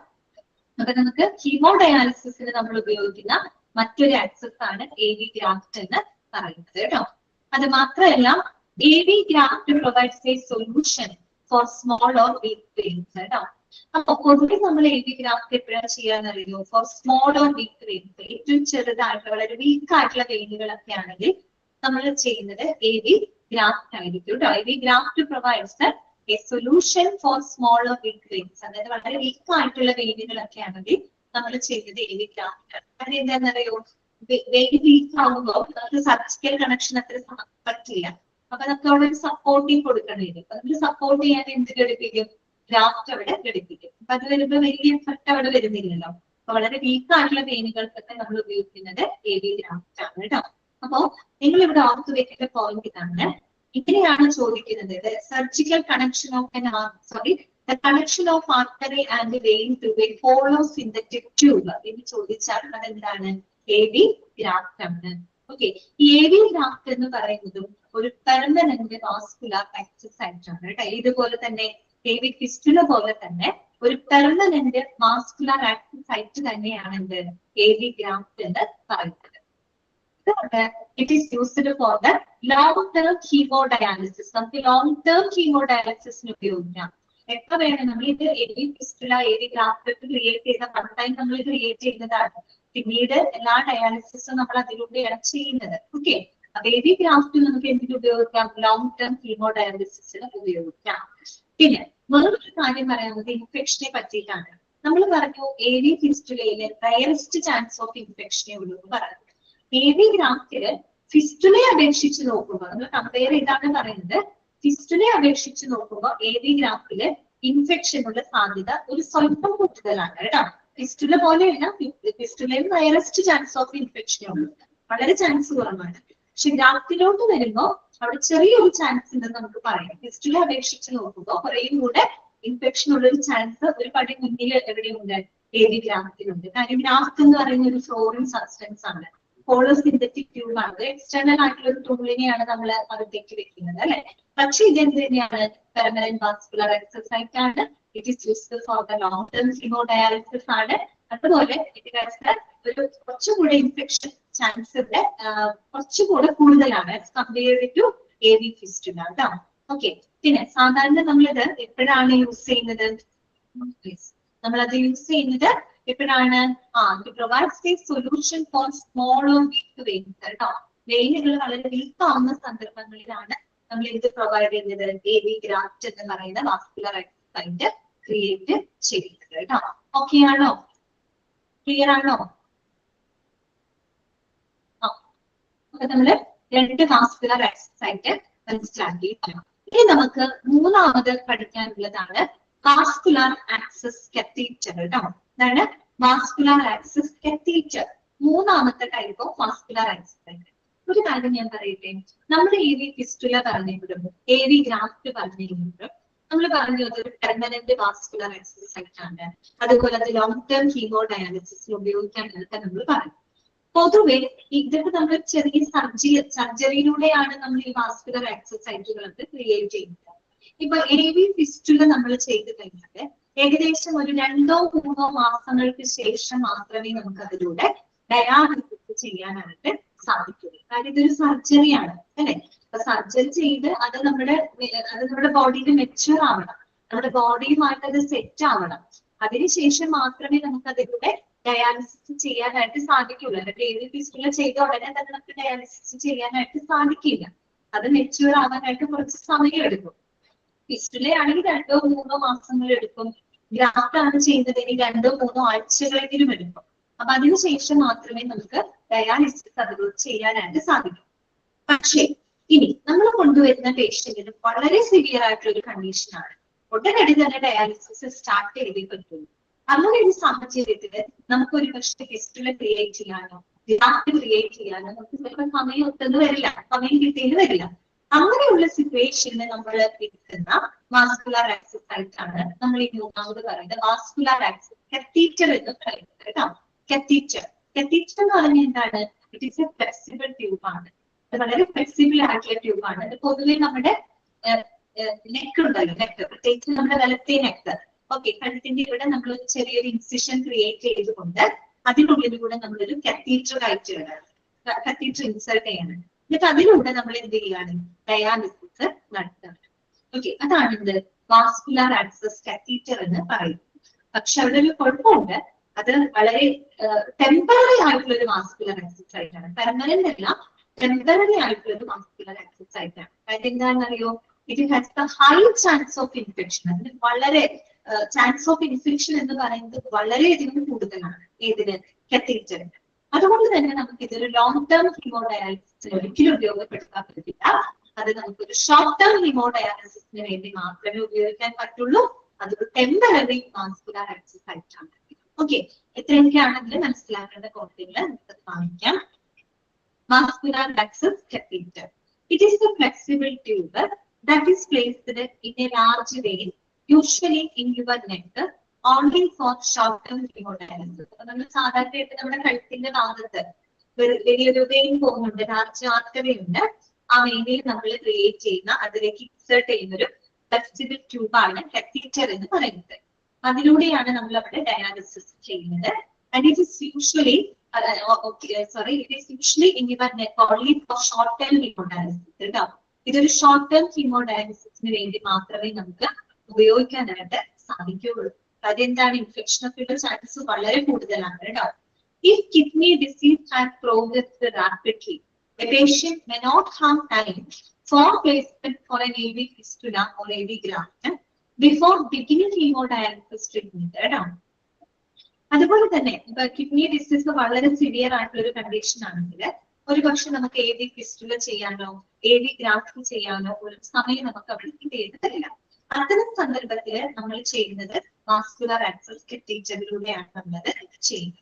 അപ്പൊ നമുക്ക് ഹീമോഡയാലിസിസിന് നമ്മൾ ഉപയോഗിക്കുന്ന മറ്റൊരു ആക്സസ് ആണ് AV ഗ്രാഫ്റ്റ് എന്ന് പറയുന്നത് കേട്ടോ. അത് മാത്രമല്ല AV graft provides a solution for small or weak veins കേട്ടോ. അപ്പൊ പൊതുവെ നമ്മൾ AV ഗ്രാഫ്റ്റ് എപ്പോഴാണ് ചെയ്യാന്നറിയോ? For small or weak veins, ഏറ്റവും ചെറുതായിട്ടുള്ള വളരെ വീക്ക് ആയിട്ടുള്ള വെയിനുകളൊക്കെ ആണെങ്കിൽ നമ്മൾ ചെയ്യുന്നത് AV ഗ്രാഫ്റ്റ് ആയിരിക്കും കേട്ടോ. AV graft provides a solution for small or weak veins. അതായത് വളരെ വീക്ക് ആയിട്ടുള്ള വെയിനുകളൊക്കെ ആണെങ്കിൽ നമ്മൾ ചെയ്യുന്നത് AV ഗ്രാഫ്റ്റ് ആണ്. അത് എന്താണെന്നറിയോ? വെയിൻ വീക്ക് ആകുമ്പോൾ നമുക്ക് സർജിക്കൽ കണക്ഷൻ അത്ര പറ്റില്ല. അപ്പൊ നമുക്ക് അവിടെ ഒരു സപ്പോർട്ടിങ് കൊടുക്കേണ്ടി വരും. അപ്പൊ നമ്മൾ സപ്പോർട്ട് ചെയ്യാൻ എന്ത് ഘടിപ്പിക്കും? ഗ്രാഫ്റ്റ് അവിടെ ഘടിപ്പിക്കും. അപ്പൊ അത് വരുമ്പോൾ വലിയ എഫക്ട് അവിടെ വരുന്നില്ലല്ലോ. അപ്പൊ വളരെ വീക്ക് ആയിട്ടുള്ള വെയിനുകൾക്കൊക്കെ നമ്മൾ ഉപയോഗിക്കുന്നത് AV ഗ്രാഫ്റ്റ് ആണ് കേട്ടോ. അപ്പോ നിങ്ങൾ ഇവിടെ ഓർത്ത് വെക്കേണ്ട പോയിന്റ് ഇതാണ്. ഇങ്ങനെയാണ് ചോദിക്കുന്നത്, surgical connection of the connection of artery and vein through a hollow synthetic tube എന്ന് ചോദിച്ചാൽ അതെന്താണ്? AV ഗ്രാഫ്റ്റ് ആണ്. ഓക്കെ, ഈ AV ഗ്രാഫ്റ്റ് എന്ന് പറയുന്നതും ഒരു പെർമനന്റ് വാസ്കുലർ ആക്സസ് ആയിട്ടാണ് കേട്ടോ. ഇതുപോലെ തന്നെ AV ഫിസ്റ്റുല പോലെ തന്നെ ഒരു പെർമനന്റ് വാസ്കുലർ ആക്സസ് ആയിട്ട് തന്നെയാണ് എന്ത് AV ഗ്രാഫ്റ്റ് എന്ന് പറയുന്നത്. It is used for the long-term hemodialysis. നമുക്ക് long-term hemodialysis ഉപയോഗിക്കാം. എത്ര വേണം നമ്മൾ ഇത് AV fistula AV graft create ചെയ്ത ഫസ്റ്റ് ടൈം നമ്മൾ ക്രിയേറ്റ് ചെയ്യുന്നതാണ്. പിന്നീട് എല്ലാ ഡയാലിസിസും നമ്മൾ അതിലൂടെയാണ് ചെയ്യുന്നത്. ഓക്കെ, അപ്പൊ AV ഗ്രാഫ്റ്റ് നമുക്ക് എന്തിനു ഉപയോഗിക്കാം? ലോങ് ടേം ഹീമോഡയാലിസിസിന് ഉപയോഗിക്കാം. പിന്നെ വേറൊരു കാര്യം പറയാനുള്ളത് ഇൻഫെക്ഷനെ പറ്റിയിട്ടാണ്. നമ്മൾ പറഞ്ഞു AV ഫിസ്റ്റുലയിലെ റയറസ്റ്റ് ചാൻസ് ഓഫ് ഇൻഫെക്ഷനെ ഉള്ളൂ പറഞ്ഞു. AV ഗ്രാഫ്റ്റില് ഫിസ്റ്റുലയെ അപേക്ഷിച്ച് നോക്കുമ്പോൾ നമ്മൾ കമ്പയർ ചെയ്താണ് പറയുന്നത്. ഫിസ്റ്റുലയെ അപേക്ഷിച്ച് നോക്കുമ്പോൾ AV ഗ്രാഫ്റ്റില് ഇൻഫെക്ഷനുള്ള സാധ്യത ഒരു സ്വല്പം കൂടുതലാണ് കേട്ടോ. ഫിസ്റ്റുല പോലെയല്ല, ഫിസ്റ്റുലയിൽ റയറസ്റ്റ് ചാൻസ് ഓഫ് ഇൻഫെക്ഷനെ ഉള്ളൂ, വളരെ ചാൻസ് കുറവാണ്. പക്ഷെ ഗ്രാഫ്റ്റിലോട്ട് വരുമ്പോൾ അവിടെ ചെറിയൊരു ചാൻസ് ഉണ്ടെന്ന് നമുക്ക് പറയാം. ഫിസ്റ്റുലെ അപേക്ഷിച്ച് നോക്കുമ്പോൾ കുറേയും കൂടെ ഇൻഫെക്ഷൻ ഉള്ള ഒരു ചാൻസ് ഒരു പടി മുന്നിൽ എവിടെയുണ്ട്? AV ഗ്രാഫ്റ്റിലുണ്ട്. കാര്യം ഗ്രാഫ്റ്റ് എന്ന് പറയുന്ന ഒരു ഫ്ലോറിൻ സബ്സ്റ്റൻസ് ആണ്, ഹോളോ സിന്തറ്റിക് ട്യൂബ് ആണ്. എക്സ്റ്റേണൽ ആയിട്ടുള്ള ഒരു ടൂളിനെയാണ് നമ്മൾ അകത്തേക്ക് വെക്കുന്നത് അല്ലെ. പക്ഷെ ഇതെന്ത് തന്നെയാണ്? പെർമനന്റ് വാസ്കുലർ ആക്സസ് ആയിട്ടാണ്. It is used for the long term hemodialysis ആണ്. അതുപോലെ ഒരു കുറച്ചുകൂടെ ഇൻഫെക്ഷൻ ചാൻസ് കുറച്ചുകൂടെ കൂടുതലാണ് കമ്പയർഡ് ടു AV ഫിസ്റ്റുല കേട്ടോ. ഓക്കെ, പിന്നെ സാധാരണ നമ്മളിത് എപ്പോഴാണ് യൂസ് ചെയ്യുന്നത്? നമ്മളത് യൂസ് ചെയ്യുന്നത് എപ്പോഴാണ്? to provide a solution for small or weak veins കേട്ടോ. വെയിനുകൾ വളരെ വീക്ക് ആവുന്ന സന്ദർഭങ്ങളിലാണ് നമ്മൾ ഇത് പ്രൊവൈഡ് ചെയ്യുന്നത്. AV ഗ്രാഫ്റ്റ് എന്ന് പറയുന്ന വാസ്കുലർ ആക്സസ് ക്രിയേറ്റ് ചെയ്യുന്നത് കേട്ടോ. ഓക്കെ ആണോ? ക്ലിയർ ആണോ? അപ്പൊ നമ്മള് രണ്ട് വാസ്കുലർ ആക്സസ് ആയിട്ട് മനസ്സിലാക്കി. ഇനി നമുക്ക് മൂന്നാമത് പഠിക്കാനുള്ളതാണ് വാസ്കുലർ ആക്സസ് കത്തീറ്റർ കേട്ടോ. അതാണ് വാസ്കുലർ ആക്സസ് കത്തീറ്റർ, മൂന്നാമത്തെ ടൈപ്പ് ഓഫ് വാസ്കുലർ ആക്സസ്. ഒരു കാര്യം ഞാൻ പറയട്ടെ, നമ്മുടെ AV ഫിസ്റ്റുല പറഞ്ഞിട്ടും AV ഗ്രാഫ്റ്റ് പറഞ്ഞിട്ടും നമ്മൾ പറഞ്ഞു അതൊരു പെർമനന്റ് വാസ്കുലർ ആക്സസ് ആയിട്ടാണ്. അതുപോലെ അത് ലോങ് ടേം ഹീമോഡയാലിസിസിൽ ഉപയോഗിക്കാൻ എന്നൊക്കെ നമ്മൾ പറഞ്ഞു. പൊതുവെ ഇതൊക്കെ നമ്മൾ ചെറിയ സർജറിയിലൂടെയാണ് നമ്മൾ ഈ വാസ്കുലർ ആക്സസ് സൈറ്റുകളൊക്കെ ക്രിയേറ്റ് ചെയ്യുന്നത്. ഇപ്പൊ AV ഫിസ്റ്റുല നമ്മൾ ചെയ്ത് കഴിഞ്ഞാൽ ഏകദേശം ഒരു 2-3 മാസങ്ങൾക്ക് ശേഷം മാത്രമേ നമുക്ക് അതിലൂടെ ഡയാലിസിസ് ചെയ്യാനായിട്ട് സാധിക്കുള്ളൂ. കാരണം ഇതൊരു സർജറിയാണ് അല്ലെ. അപ്പൊ സർജറി ചെയ്ത് അത് നമ്മുടെ ബോഡിയിൽ മെച്യൂർ ആവണം, നമ്മുടെ ബോഡിയുമായിട്ട് അത് സെറ്റ് ആവണം. അതിനുശേഷം മാത്രമേ നമുക്ക് അതിലൂടെ ഡയാലിസിസ് ചെയ്യാനായിട്ട് സാധിക്കുള്ളൂ. അല്ലെങ്കിൽ AV ഫിസ്റ്റുല ചെയ്ത ഉടനെ തന്നെ നമുക്ക് ഡയാലിസിസ് ചെയ്യാനായിട്ട് സാധിക്കില്ല. അത് മെച്യൂർ ആവാനായിട്ട് കുറച്ച് സമയം എടുക്കും. ഫിസ്റ്റുലയാണെങ്കിൽ 2-3 മാസങ്ങൾ എടുക്കും. ഗ്രാഫ്റ്റ് ആണ് ചെയ്യുന്നതിന് 2-3 ആഴ്ചകളെങ്കിലും എടുക്കും. അപ്പൊ അതിനുശേഷം മാത്രമേ നമുക്ക് ഡയാലിസിസ് അതുപോലെ ചെയ്യാനായിട്ട് സാധിക്കും. പക്ഷേ ഇനി നമ്മൾ കൊണ്ടുവരുന്ന പേഷ്യന്റിന് വളരെ സിവിയർ ആയിട്ടുള്ള ഒരു കണ്ടീഷനാണ്. ഉടനടി തന്നെ ഡയാലിസിസ് സ്റ്റാർട്ട് ചെയ്തേ പറ്റുള്ളൂ. അങ്ങനെ ഒരു സാഹചര്യത്തില് നമുക്ക് ഒരു പക്ഷേ ഫിസ്റ്റുല ക്രിയേറ്റ് ചെയ്യാനോ ഗ്രാഫ്റ്റ് ക്രിയേറ്റ് ചെയ്യാനോ നമുക്ക് ചിലപ്പോൾ സമയം ഒത്തെന്ന് വരില്ല, സമയം കിട്ടിയെന്ന് വരില്ല. അങ്ങനെയുള്ള സിറ്റുവേഷനിൽ നമ്മൾ എടുക്കുന്ന വാസ്കുലർ ആക്സസ് ആയിട്ടാണ് നമ്മൾ ഈ മൂന്നാമത് പറയുന്നത് വാസ്കുലർ ആക്സസ് കത്തീറ്റർ എന്ന് പറയുന്നത് കേട്ടോ. കത്തീറ്റർ എന്ന് പറഞ്ഞാൽ എന്താണ്? It is A flexible tube ആണ്. അത് വളരെ ഫ്ലെക്സിബിൾ ആയിട്ടുള്ള ട്യൂബ് ആണ്. അത് പൊതുവെ നമ്മുടെ നെക്ക് ഉണ്ടല്ലോ, നെക്ക്, പ്രത്യേകിച്ച് നമ്മുടെ വലത്തെ നെക്ക്, ഓക്കെ, കഴുത്തിന്റെ ഇവിടെ നമ്മൾ ഒരു ചെറിയൊരു ഇൻസിഷൻ ക്രിയേറ്റ് ചെയ്തുകൊണ്ട് അതിനുള്ളിലൂടെ നമ്മളൊരു കത്തീറ്റർ കയറ്റി വിടാണ്, കത്തീറ്റർ ഇൻസേർട്ട് ചെയ്യാണ്. എന്നിട്ട് അതിലൂടെ നമ്മൾ എന്ത് ചെയ്യാണ്, ഡയാലിസിസ് നടത്തുകയാണ്. ഓക്കെ, അതാണ് എന്ത് വാസ്കുലർ ആക്സസ് കത്തീറ്റർ എന്ന് പറയുന്നത്. പക്ഷെ അവിടെ ഒരു കുഴപ്പമുണ്ട്, അത് വളരെ ടെമ്പററി ആയിട്ടുള്ള ഒരു വാസ്കുലർ ആക്സസ് ആയിട്ടാണ്, പെർമനന്റ് അല്ല, ടെമ്പററി ആയിട്ടുള്ള ഒരു വാസ്കുലർ ആക്സസ് ആയിട്ടാണ്. കാര്യം എന്താണെന്നറിയോ, it has the high chance of infection. അതിന് വളരെ ചാൻസ് ഓഫ് ഇൻഫെക്ഷൻ എന്ന് പറയുന്നത് വളരെയധികം കൂടുതലാണ് ഏതിന്, കത്തീറ്ററിന്. അതുകൊണ്ട് തന്നെ നമുക്ക് ഇതൊരു ലോങ് ടേം ഹീമോഡയാലിസിസിന് ഒരിക്കലും ഉപയോഗപ്പെടുത്താൻ പറ്റില്ല. അത് നമുക്കൊരു ഷോർട്ട് ടേം ഹീമോഡയാലിസിസിന് വേണ്ടി മാത്രമേ ഉപയോഗിക്കാൻ പറ്റുള്ളൂ. അതൊരു ടെമ്പററി വാസ്കുലർ ആക്സസ് ആയിട്ടാണ്. ഓക്കെ, എത്രയൊക്കെയാണെങ്കിലും മനസ്സിലാക്കേണ്ട കാര്യങ്ങൾ നമുക്ക് കാണിക്കാം. Vascular access catheter. It is a flexible tube that is placed in a large vein, usually in your neck, only for short-term hemodialysis. നമ്മൾ സാധാരണയായിട്ട് നമ്മുടെ കഴുത്തിന്റെ ഭാഗത്ത് വലിയൊരു വെയിൻ പോകുന്നുണ്ട്, ലാർജ് ആർട്ടറി ഉണ്ട്. ആ വെയിനിൽ നമ്മൾ ക്രിയേറ്റ് ചെയ്യുന്ന, അതിലേക്ക് ഇൻസേർട്ട് ചെയ്യുന്ന ഒരു ഫ്ലെക്സിബിൾ ട്യൂബാണ് കത്തീറ്റർ എന്ന് പറയുന്നത്. അതിലൂടെയാണ് നമ്മൾ അവിടെ ഡയാലിസിസ് ചെയ്യുന്നത്. And it is usually it is usually in your neck only for short-term hemodialysis. കേട്ടോ, ഇതൊരു ഷോർട്ട് ടേം ഹീമോഡയാലിസിസിന് വേണ്ടി മാത്രമേ നമുക്ക് ഉപയോഗിക്കാനായിട്ട് സാധിക്കുകയുള്ളൂ. അതെന്താണ്, ഇൻഫെക്ഷൻ ഒക്കെ ചാൻസ് വളരെ കൂടുതലാണ് കേട്ടോ. If kidney disease has progressed rapidly, a patient may not have time for placement for an AV fistula or AV graft before beginning hemodialysis treatment. കേട്ടോ, അതുപോലെ തന്നെ ഇപ്പൊ കിഡ്നി ഡിസീസ് വളരെ സിവിയർ ആയിട്ടുള്ള ഒരു കണ്ടീഷൻ ആണെങ്കിൽ ഒരു പക്ഷെ നമുക്ക് AV ഫിസ്റ്റുല ചെയ്യാനോ AV ഗ്രാഫ്റ്റ് ചെയ്യാനോ ഒരു സമയം നമുക്ക് അവിടെ കിട്ടിയിട്ട് തരില്ല. അത്തരം സന്ദർഭത്തിൽ നമ്മൾ ചെയ്യുന്നത് വാസ്കുലർ ആക്സസ് കത്തീറ്ററിലൂടെയാണ് നമ്മളത് ചെയ്യുന്നത്.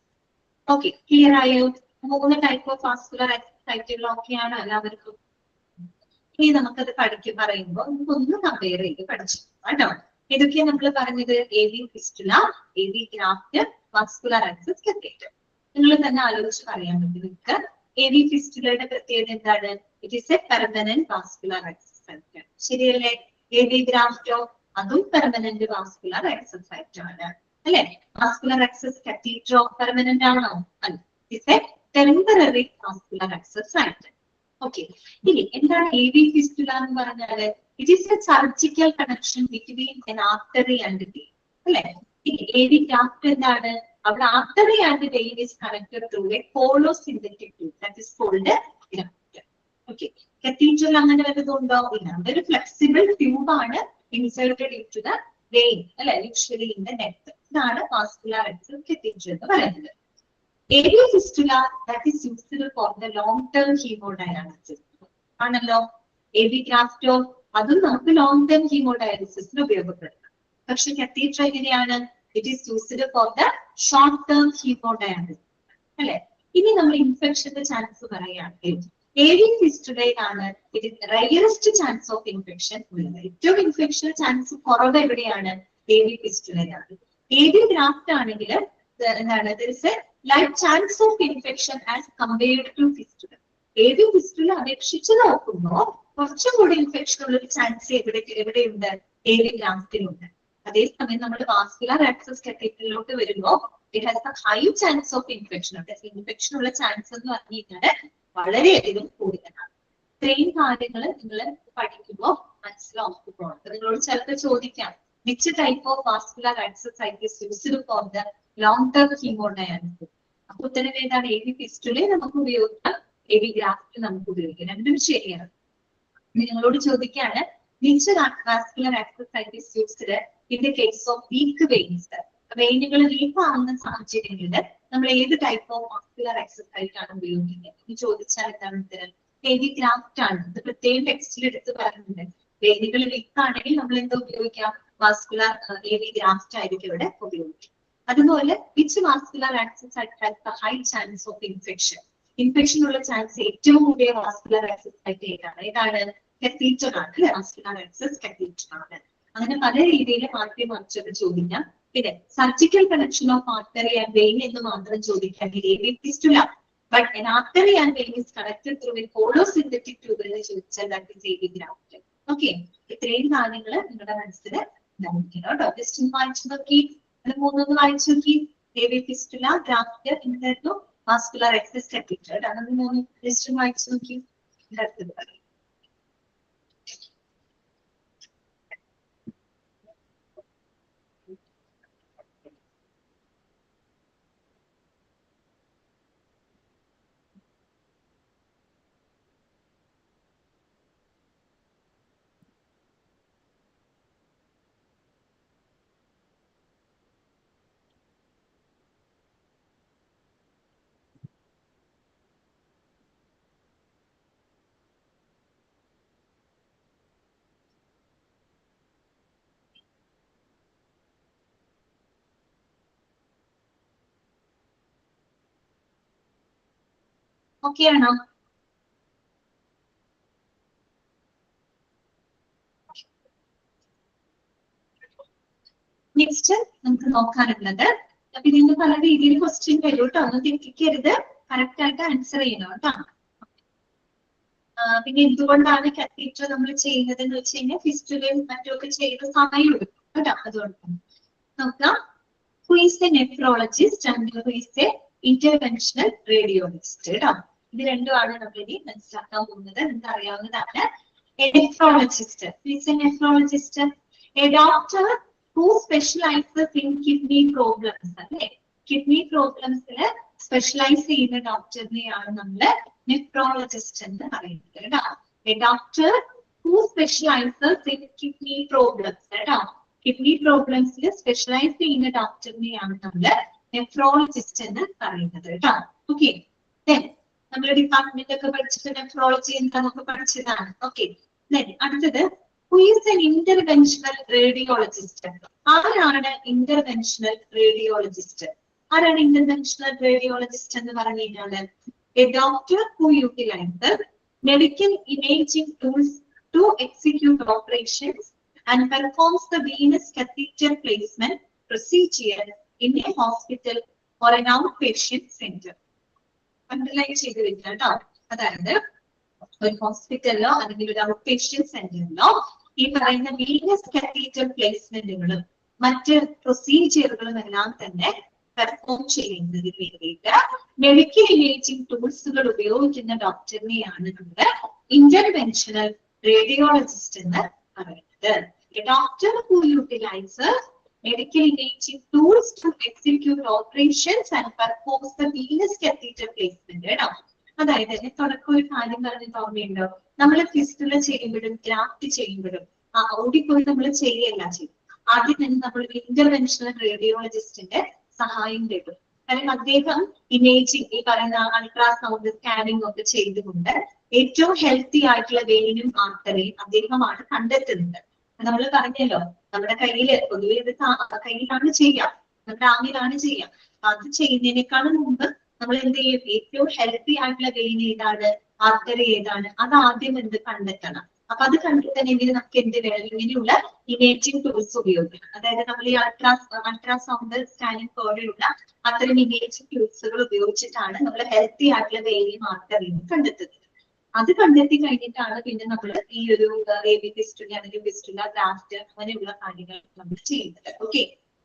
ഓക്കെ, ക്ലിയർ ആയോ? 3 ടൈപ്പ് ഓഫ് വാസ്കുലർ ആക്സസ് സൈറ്റുകൾ ഒക്കെയാണ് എല്ലാവർക്കും. ഇനി നമുക്കത് പറയുമ്പോൾ നമുക്കൊന്ന് കമ്പയർ ചെയ്ത് പഠിച്ചു കേട്ടോ. ഏതൊക്കെയാണ് നമ്മൾ പറഞ്ഞത്, AV fistula, AV graft, vascular access catheter. നിങ്ങൾ തന്നെ ആലോചിച്ച് പറയാൻ പറ്റും നിങ്ങൾക്ക്. AV ഫിസ്റ്റുലയുടെ പ്രത്യേകത എന്താണ്? It is a permanent vascular access site. ശരിയല്ലേ? AV ഗ്രാഫ്റ്റോ അതും പെർമനന്റ് വാസ്കുലർ ആക്സസ് സൈറ്റ് ആണ് അല്ലെ? വാസ്കുലർ ആക്സസ് കത്തീറ്ററോ പെർമനന്റ് ആണോ? അല്ല, it's a temporary vascular access site. Okay, ഇനി എന്താണ് AV ഫിസ്റ്റുല എന്ന് പറഞ്ഞാല്? It is a surgical connection between an artery and vein. അല്ലെ? AV ഗ്രാഫ്റ്റ് എന്താണ്? അവിടെ artery and vein is connected through a hollow synthetic tube that is called graft. Okay, catheter അങ്ങനെ വല്ലതുണ്ടോ? ഇല്ല, അതൊരു ഫ്ലെക്സിബിൾ ട്യൂബ് ആണ് inserted into the vein അല്ലെ, usually in the neck. ഇതാണ് vascular access catheter എന്ന് പറയുന്നത്. AV fistula that is used for the long term hemodialysis ആണല്ലോ. AV ഗ്രാഫ്റ്റോ അതും നമുക്ക് ലോങ് ടേം ഹീമോഡയാലിസിസിന് ഉപയോഗപ്പെടുത്താം. പക്ഷെ കത്തീറ്റർ എങ്ങനെയാണ്? It is used for the short term hemodialysis അല്ലെ? ഇനി നമ്മൾ ഇൻഫെക്ഷന്റെ ചാൻസ് പറയുകയാണെങ്കിൽ AV ഫിസ്റ്റുലയിലാണ് ഇതിന് റയറസ്റ്റ് ചാൻസ് ഓഫ് ഇൻഫെക്ഷൻ ഉള്ളത്. ഏറ്റവും ഇൻഫെക്ഷൻ ചാൻസ് കുറവ് എവിടെയാണ്? AV ഫിസ്റ്റുലയിലാണ്. AV ഗ്രാഫ്റ്റ് ആണെങ്കിൽ എന്താണ്, there is a light chance of infection as compared to fistula. AV fistula അപേക്ഷിച്ച് നോക്കുമ്പോൾ കുറച്ചും കൂടി ഇൻഫെക്ഷൻ ഉള്ള ഒരു ചാൻസ് എവിടെയുണ്ട്? AV ഗ്രാഫ്റ്റിലുണ്ട്. അതേസമയം നമ്മൾ വാസ്കുലർ ആക്സസ് കത്തീറ്ററിലോട്ട് വരുമ്പോൾ it has A high chance of infection. Infection ഉള്ള ചാൻസ് എന്ന് പറഞ്ഞു കഴിഞ്ഞാൽ വളരെയധികം കൂടുതലാണ്. ഇത്രയും കാര്യങ്ങൾ നിങ്ങൾ പഠിക്കുമ്പോൾ മനസ്സിലാക്കി പോകണം. നിങ്ങളോട് ചിലപ്പോൾ ചോദിക്കാം, which type of vascular access site is used for the long term hemodialysis? അപ്പൊ ഉത്തരം ഏതാണ്? AV ഫിസ്റ്റുല നമുക്ക് ഉപയോഗിക്കാം, AV ഗ്രാഫ്റ്റ് നമുക്ക് ഉപയോഗിക്കാം. രണ്ടും ശരിയാണ്. നിങ്ങളോട് ചോദിക്കാണ്, which vascular access site is used in the case of weak veins? വെയിനുകൾ വീക്ക് ആവുന്ന സാഹചര്യങ്ങളിൽ നമ്മൾ ഏത് type of vascular access site ആണ് ഉപയോഗിക്കുന്നത് എന്ന് ചോദിച്ചാൽ എന്താണ് ഉത്തരം? AV ഗ്രാഫ്റ്റ് ആണ്. ഇത് പ്രത്യേകം ടെക്സ്റ്റിൽ എടുത്ത് പറയുന്നുണ്ട്. വെയിനുകൾ വീക്ക് ആണെങ്കിൽ നമ്മൾ എന്താ ഉപയോഗിക്കാം? വാസ്കുലർ AV ഗ്രാഫ്റ്റ് ആയിരിക്കും ഇവിടെ ഉപയോഗിക്കുക. അതുപോലെ which vascular access site has the high chance of infection? Infection ഉള്ള ചാൻസ് ഏറ്റവും കൂടിയ വാസ്കുലർ ആക്സസ് സൈറ്റ് ഏതാണ്? കത്തീറ്റർ ആണ് അല്ലെ? വാസ്കുലർ ആക്സസ് കത്തീറ്റർ ആണ്. അങ്ങനെ പല രീതിയിൽ മാറ്റി മറിച്ചൊക്കെ ചോദിക്കാം. പിന്നെ surgical connection of artery and vein എന്ന് മാത്രം ചോദിക്കാമെങ്കിൽ AV fistula, but an artery and vein is connected through a hollow synthetic tube എന്ന് ചോദിച്ചാൽ that is AV graft. Okay, ഇത്രയും കാര്യങ്ങൾ നിങ്ങളുടെ മനസ്സിൽ കേട്ടോ. ജസ്റ്റ് ഒന്ന് വായിച്ചു നോക്കി, അത് മൂന്നൊന്ന് വായിച്ചു നോക്കി. AV fistula, graft, എന്തായിരുന്നു വാസ്കുലർ എക്സസ് കത്തീറ്റർ. അത് മൂന്ന് ജസ്റ്റ് വായിച്ചു നോക്കി. അടുത്തത് പറയും. ഓക്കെ ആണോ? നെക്സ്റ്റ് നമുക്ക് നോക്കാനുള്ളത്, അപ്പൊ ഇതിന് പല രീതിയിൽ ക്വസ്റ്റ്യൻ വരും കേട്ടോ. ഒന്നും തെറ്റിക്കരുത്, കറക്റ്റ് ആയിട്ട് ആൻസർ ചെയ്യണം കേട്ടോ. പിന്നെ എന്തുകൊണ്ടാണ് കത്തീറ്റർ നമ്മൾ ചെയ്യുന്നത് എന്ന് വെച്ച് കഴിഞ്ഞാൽ ഫിസ്റ്റുലയും മറ്റുമൊക്കെ ചെയ്ത സമയം എടുക്കും കേട്ടോ. അതുകൊണ്ട് നോക്കാം. Who is a nephrologist and who is a interventional radiologist? കേട്ടോ. ഇത് രണ്ടുമാണ് നമ്മൾ ഇനി മനസ്സിലാക്കാൻ പോകുന്നത്. നിങ്ങൾക്ക് അറിയാവുന്നതാണ്. A nephrologist. Who is a nephrologist? A doctor who specializes in kidney problems. അല്ലെ, കിഡ്നി പ്രോബ്ലംസില് സ്പെഷ്യലൈസ് ചെയ്യുന്ന ഡോക്ടറിനെയാണ് നമ്മള് നെഫ്രോളജിസ്റ്റ് എന്ന് പറയുന്നത് കേട്ടോ. A doctor who specializes in kidney problems. കേട്ടോ, കിഡ്നി പ്രോബ്ലംസിൽ സ്പെഷ്യലൈസ് ചെയ്യുന്ന ഡോക്ടറിനെയാണ് നമ്മള് നെഫ്രോളജിസ്റ്റ് എന്ന് പറയുന്നത് കേട്ടോ. ഓക്കെ, നമ്മുടെ ഡിപ്പാർട്ട്മെന്റ് ഒക്കെ പഠിച്ചിട്ട് നെഫ്രോളജി എന്താണെന്നൊക്കെ പഠിച്ചതാണ്. ഓക്കെ, അടുത്തത് who is an interventional radiologist? ആരാണ് ഇന്റർവെൻഷണൽ റേഡിയോളജിസ്റ്റ്? ആരാണ് ഇന്റർവെൻഷണൽ റേഡിയോളജിസ്റ്റ് എന്ന് പറഞ്ഞു കഴിഞ്ഞാല് a doctor who utilizes medical imaging tools to execute operations and performs the venous catheter placement procedure in a hospital or an outpatient center. Underline ചെയ്ത് വെക്കുക കേട്ടോ. അതായത് ഒരു ഹോസ്പിറ്റലിലോ അല്ലെങ്കിൽ ഒരു ഔട്ട്പേഷ്യന്റ് സെന്ററിലോ ഈ പറയുന്ന വീനസ് കത്തീറ്റർ പ്ലേസ്മെന്റുകളും മറ്റ് പ്രൊസീജിയറുകളും എല്ലാം തന്നെ പെർഫോം ചെയ്യുന്നതിന് വേണ്ടിയിട്ട് മെഡിക്കൽ ഇമേജിംഗ് ടൂൾസുകൾ ഉപയോഗിക്കുന്ന ഡോക്ടറിനെയാണ് നമ്മുടെ ഇന്റർവെൻഷണൽ റേഡിയോളജിസ്റ്റ് എന്ന് പറയുന്നത്. Doctor who utilises medical imaging tools to execute operations and performs the venous catheter placement. കേട്ടോ, അതായത് തുടക്കം ഒരു കാര്യം പറഞ്ഞത് ഓർമ്മയുണ്ടോ? നമ്മൾ ഫിസ്റ്റുല ചെയ്യുമ്പോഴും ഗ്രാഫ്റ്റ് ചെയ്യുമ്പോഴും ഓടിപ്പോയി നമ്മൾ ചെയ്യല്ല ചെയ്യും. ആദ്യം തന്നെ നമ്മൾ ഇന്റർവെൻഷണൽ റേഡിയോളജിസ്റ്റിന്റെ സഹായം തേടും. കാരണം അദ്ദേഹം ഇമേജിംഗ്, ഈ പറയുന്ന അൾട്രാസൗണ്ട് സ്കാനിങ് ഒക്കെ ചെയ്തുകൊണ്ട് ഏറ്റവും ഹെൽത്തി ആയിട്ടുള്ള വെയിനും ആർട്ടറിയും അദ്ദേഹമാണ് കണ്ടെത്തുന്നത്. നമ്മൾ പറഞ്ഞല്ലോ, നമ്മുടെ കയ്യില് പൊതുവെ ഇത് കയ്യിലാണ് ചെയ്യാം, നമ്മുടെ ആമിലാണ് ചെയ്യാം. അത് ചെയ്യുന്നതിനേക്കാളും മുമ്പ് നമ്മൾ എന്ത് ചെയ്യും? ഏറ്റവും ഹെൽത്തി ആയിട്ടുള്ള വെയിൻ ഏതാണ്, ആർട്ടറി ഏതാണ്, അത് ആദ്യം എന്ത് കണ്ടെത്തണം. അപ്പൊ അത് കണ്ടെത്തണമെങ്കിൽ നമുക്ക് എന്ത് വേണം? ഇങ്ങനെയുള്ള ഇമേജിംഗ് ടൂൾസ് ഉപയോഗിക്കണം. അതായത് നമ്മൾ ഈ അൾട്രാസൗണ്ട് സ്കാനിങ് പോലെയുള്ള അത്തരം ഇമേജിംഗ് ടൂൾസുകൾ ഉപയോഗിച്ചിട്ടാണ് നമ്മൾ ഹെൽത്തി ആയിട്ടുള്ള വെയിനും ആർട്ടറിയും കണ്ടെത്തുന്നത്. അത് കണ്ടെത്തി കഴിഞ്ഞിട്ടാണ് പിന്നെ നമ്മൾ ഈ ഒരു AV ഫിസ്റ്റുല അല്ലെങ്കിൽ ഫിസ്റ്റുല ഗ്രാഫ്റ്റ് അങ്ങനെയുള്ള കാര്യങ്ങൾ നമ്മൾ ചെയ്യുന്നത്. ഓക്കെ,